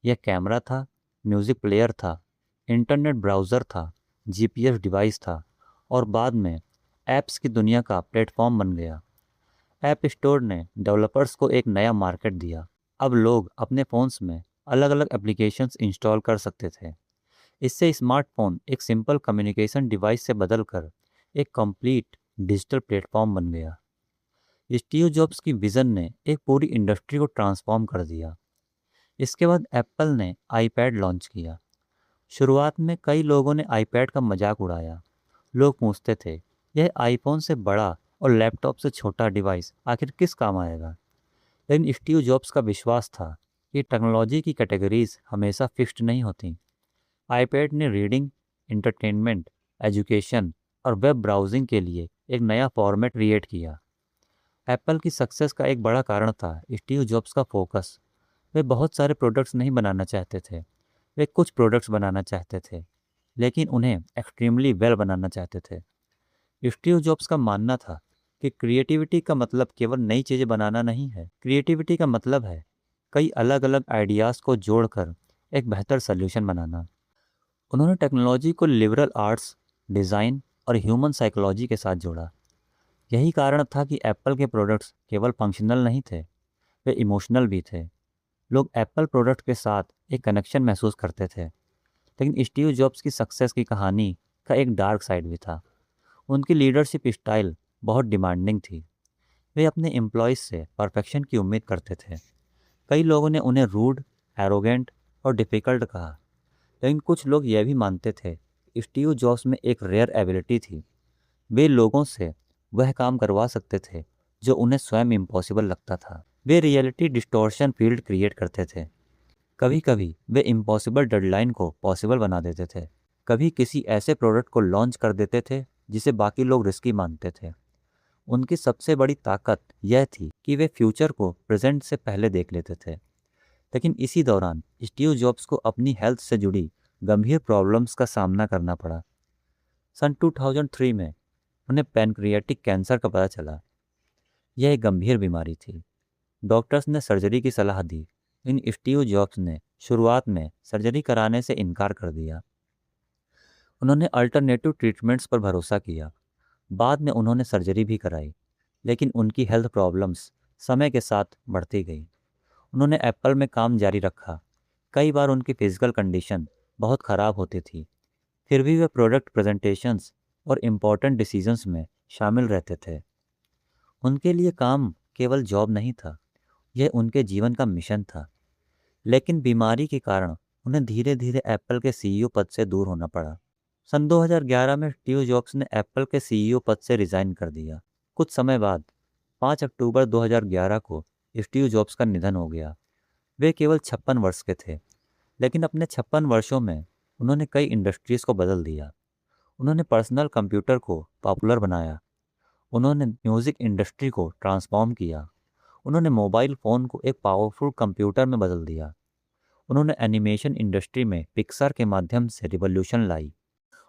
यह कैमरा था, म्यूज़िक प्लेयर था, इंटरनेट ब्राउज़र था, जीपीएस डिवाइस था और बाद में ऐप्स की दुनिया का प्लेटफॉर्म बन गया। ऐप स्टोर ने डेवलपर्स को एक नया मार्केट दिया। अब लोग अपने फ़ोन्स में अलग अलग एप्लीकेशंस इंस्टॉल कर सकते थे। इससे स्मार्टफोन एक सिंपल कम्युनिकेशन डिवाइस से बदलकर एक कंप्लीट डिजिटल प्लेटफॉर्म बन गया। स्टीव जॉब्स की विज़न ने एक पूरी इंडस्ट्री को ट्रांसफॉर्म कर दिया। इसके बाद एप्पल ने आईपैड लॉन्च किया। शुरुआत में कई लोगों ने आईपैड का मजाक उड़ाया। लोग पूछते थे, यह आईफोन से बड़ा और लैपटॉप से छोटा डिवाइस आखिर किस काम आएगा? लेकिन स्टीव जॉब्स का विश्वास था कि टेक्नोलॉजी की कैटेगरीज हमेशा फिक्स्ड नहीं होती। आईपैड ने रीडिंग, इंटरटेनमेंट, एजुकेशन और वेब ब्राउजिंग के लिए एक नया फॉर्मेट क्रिएट किया। एप्पल की सक्सेस का एक बड़ा कारण था स्टीव जॉब्स का फोकस। वे बहुत सारे प्रोडक्ट्स नहीं बनाना चाहते थे, वे कुछ प्रोडक्ट्स बनाना चाहते थे, लेकिन उन्हें एक्सट्रीमली वेल बनाना चाहते थे। स्टीव जॉब्स का मानना था कि क्रिएटिविटी का मतलब केवल नई चीज़ें बनाना नहीं है। क्रिएटिविटी का मतलब है कई अलग अलग आइडियाज़ को जोड़कर एक बेहतर सल्यूशन बनाना। उन्होंने टेक्नोलॉजी को लिबरल आर्ट्स, डिज़ाइन और ह्यूमन साइकोलॉजी के साथ जोड़ा। यही कारण था कि एप्पल के प्रोडक्ट्स केवल फंक्शनल नहीं थे, वे इमोशनल भी थे। लोग एप्पल प्रोडक्ट के साथ एक कनेक्शन महसूस करते थे। लेकिन स्टीव जॉब्स की सक्सेस की कहानी का एक डार्क साइड भी था। उनकी लीडरशिप स्टाइल बहुत डिमांडिंग थी। वे अपने एम्प्लॉयज़ से परफेक्शन की उम्मीद करते थे। कई लोगों ने उन्हें रूड, एरोगेंट और डिफ़िकल्ट कहा। लेकिन कुछ लोग यह भी मानते थे स्टीव जॉब्स में एक रेयर एबिलिटी थी। वे लोगों से वह काम करवा सकते थे जो उन्हें स्वयं इम्पॉसिबल लगता था। वे रियलिटी डिस्टॉर्शन फील्ड क्रिएट करते थे। कभी कभी वे इम्पॉसिबल डेडलाइन को पॉसिबल बना देते थे। कभी किसी ऐसे प्रोडक्ट को लॉन्च कर देते थे जिसे बाकी लोग रिस्की मानते थे। उनकी सबसे बड़ी ताकत यह थी कि वे फ्यूचर को प्रेजेंट से पहले देख लेते थे। लेकिन इसी दौरान स्टीव जॉब्स को अपनी हेल्थ से जुड़ी गंभीर प्रॉब्लम्स का सामना करना पड़ा। सन 2003 में उन्हें पैनक्रियाटिक कैंसर का पता चला। यह एक गंभीर बीमारी थी। डॉक्टर्स ने सर्जरी की सलाह दी, लेकिन स्टीव जॉब्स ने शुरुआत में सर्जरी कराने से इनकार कर दिया। उन्होंने अल्टरनेटिव ट्रीटमेंट्स पर भरोसा किया। बाद में उन्होंने सर्जरी भी कराई, लेकिन उनकी हेल्थ प्रॉब्लम्स समय के साथ बढ़ती गई। उन्होंने एप्पल में काम जारी रखा। कई बार उनकी फिजिकल कंडीशन बहुत ख़राब होती थी, फिर भी वे प्रोडक्ट प्रेजेंटेशंस और इम्पोर्टेंट डिसीजंस में शामिल रहते थे। उनके लिए काम केवल जॉब नहीं था, यह उनके जीवन का मिशन था। लेकिन बीमारी के कारण उन्हें धीरे धीरे एप्पल के सीईओ पद से दूर होना पड़ा। सन 2011 में स्टीव जॉब्स ने एप्पल के सीईओ पद से रिज़ाइन कर दिया। कुछ समय बाद 5 अक्टूबर 2011 को स्टीव जॉब्स का निधन हो गया। वे केवल 56 वर्ष के थे, लेकिन अपने 56 वर्षों में उन्होंने कई इंडस्ट्रीज़ को बदल दिया। उन्होंने पर्सनल कंप्यूटर को पॉपुलर बनाया। उन्होंने म्यूज़िक इंडस्ट्री को ट्रांसफॉर्म किया। उन्होंने मोबाइल फ़ोन को एक पावरफुल कंप्यूटर में बदल दिया। उन्होंने एनिमेशन इंडस्ट्री में पिक्सार के माध्यम से रिवॉल्यूशन लाई।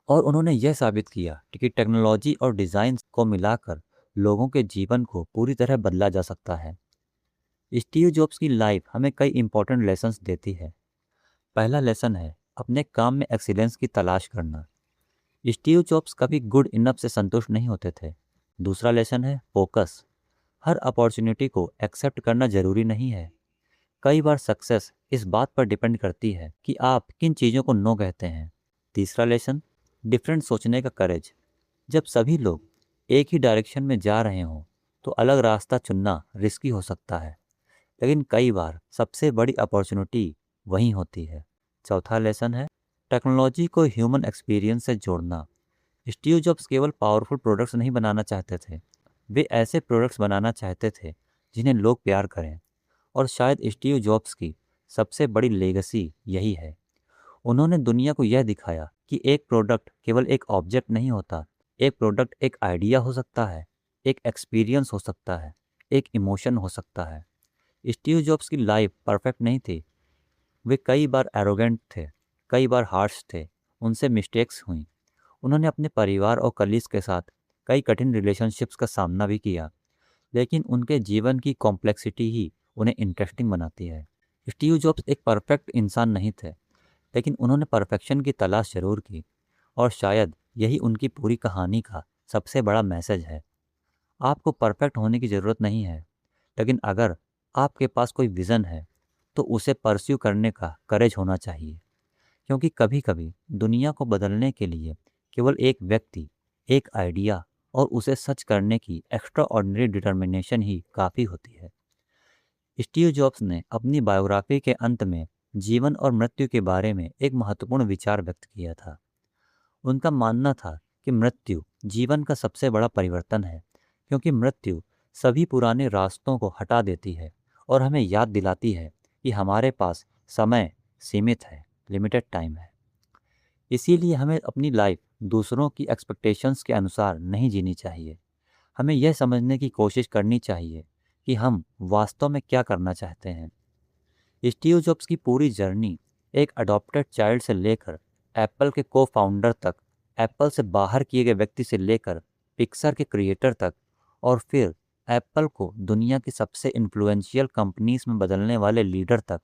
और उन्होंने यह साबित किया कि टेक्नोलॉजी और डिज़ाइन को मिलाकर लोगों के जीवन को पूरी तरह बदला जा सकता है। स्टीव जॉब्स की लाइफ हमें कई इंपॉर्टेंट लेसन्स देती है। पहला लेसन है अपने काम में एक्सीलेंस की तलाश करना। स्टीव जॉब्स कभी गुड इनफ से संतुष्ट नहीं होते थे। दूसरा लेसन है फोकस। हर अपॉर्चुनिटी को एक्सेप्ट करना जरूरी नहीं है। कई बार सक्सेस इस बात पर डिपेंड करती है कि आप किन चीज़ों को नो कहते हैं। तीसरा लेसन डिफरेंट सोचने का करेज। जब सभी लोग एक ही डायरेक्शन में जा रहे हों तो अलग रास्ता चुनना रिस्की हो सकता है, लेकिन कई बार सबसे बड़ी अपॉर्चुनिटी वहीं होती है। चौथा लेसन है टेक्नोलॉजी को ह्यूमन एक्सपीरियंस से जोड़ना। स्टीव जॉब्स केवल पावरफुल प्रोडक्ट्स नहीं बनाना चाहते थे, वे ऐसे प्रोडक्ट्स बनाना चाहते थे जिन्हें लोग प्यार करें। और शायद स्टीव जॉब्स की सबसे बड़ी लेगेसी यही है। उन्होंने दुनिया को यह दिखाया कि एक प्रोडक्ट केवल एक ऑब्जेक्ट नहीं होता। एक प्रोडक्ट एक आइडिया हो सकता है, एक एक्सपीरियंस हो सकता है, एक इमोशन हो सकता है। स्टीव जॉब्स की लाइफ परफेक्ट नहीं थी। वे कई बार एरोगेंट थे, कई बार हार्श थे, उनसे मिस्टेक्स हुई। उन्होंने अपने परिवार और कलीग्स के साथ कई कठिन रिलेशनशिप्स का सामना भी किया, लेकिन उनके जीवन की कॉम्प्लेक्सिटी ही उन्हें इंटरेस्टिंग बनाती है। स्टीव जॉब्स एक परफेक्ट इंसान नहीं थे, लेकिन उन्होंने परफेक्शन की तलाश जरूर की, और शायद यही उनकी पूरी कहानी का सबसे बड़ा मैसेज है। आपको परफेक्ट होने की ज़रूरत नहीं है, लेकिन अगर आपके पास कोई विज़न है तो उसे परस्यू करने का करेज होना चाहिए। क्योंकि कभी कभी दुनिया को बदलने के लिए केवल एक व्यक्ति, एक आइडिया और उसे सच करने की एक्स्ट्रा ऑर्डिनरी डिटर्मिनेशन ही काफ़ी होती है। स्टीव जॉब्स ने अपनी बायोग्राफी के अंत में जीवन और मृत्यु के बारे में एक महत्वपूर्ण विचार व्यक्त किया था। उनका मानना था कि मृत्यु जीवन का सबसे बड़ा परिवर्तन है, क्योंकि मृत्यु सभी पुराने रास्तों को हटा देती है और हमें याद दिलाती है कि हमारे पास समय सीमित है, लिमिटेड टाइम है। इसीलिए हमें अपनी लाइफ दूसरों की एक्सपेक्टेशंस के अनुसार नहीं जीनी चाहिए। हमें यह समझने की कोशिश करनी चाहिए कि हम वास्तव में क्या करना चाहते हैं। स्टीव जॉब्स की पूरी जर्नी एक अडॉप्टेड चाइल्ड से लेकर एप्पल के को फाउंडर तक, एप्पल से बाहर किए गए व्यक्ति से लेकर पिक्सर के क्रिएटर तक, और फिर एप्पल को दुनिया की सबसे इन्फ्लुएंशियल कंपनीज में बदलने वाले लीडर तक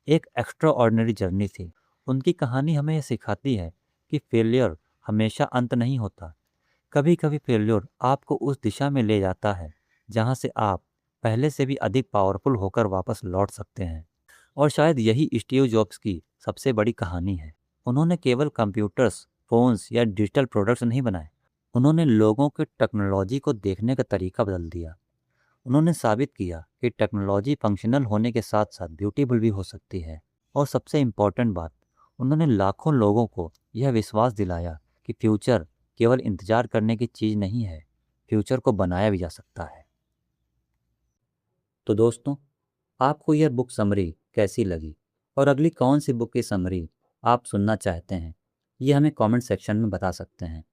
एक एक्स्ट्रा ऑर्डिनरी जर्नी थी। उनकी कहानी हमें यह सिखाती है कि फेलियर हमेशा अंत नहीं होता। कभी कभी फेल्योर आपको उस दिशा में ले जाता है जहां से आप पहले से भी अधिक पावरफुल होकर वापस लौट सकते हैं। और शायद यही स्टीव जॉब्स की सबसे बड़ी कहानी है। उन्होंने केवल कंप्यूटर्स, फोन्स या डिजिटल प्रोडक्ट्स नहीं बनाए, उन्होंने लोगों के टेक्नोलॉजी को देखने का तरीका बदल दिया। उन्होंने साबित किया कि टेक्नोलॉजी फंक्शनल होने के साथ साथ ब्यूटीफुल भी हो सकती है। और सबसे इम्पॉर्टेंट बात, उन्होंने लाखों लोगों को यह विश्वास दिलाया कि फ्यूचर केवल इंतजार करने की चीज़ नहीं है, फ्यूचर को बनाया भी जा सकता है। तो दोस्तों, आपको यह बुक समरी कैसी लगी और अगली कौन सी बुक की समरी आप सुनना चाहते हैं, ये हमें कमेंट सेक्शन में बता सकते हैं।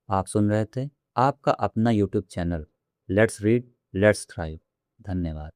आप सुन रहे थे आपका अपना YouTube channel let's read let's thrive. धन्यवाद।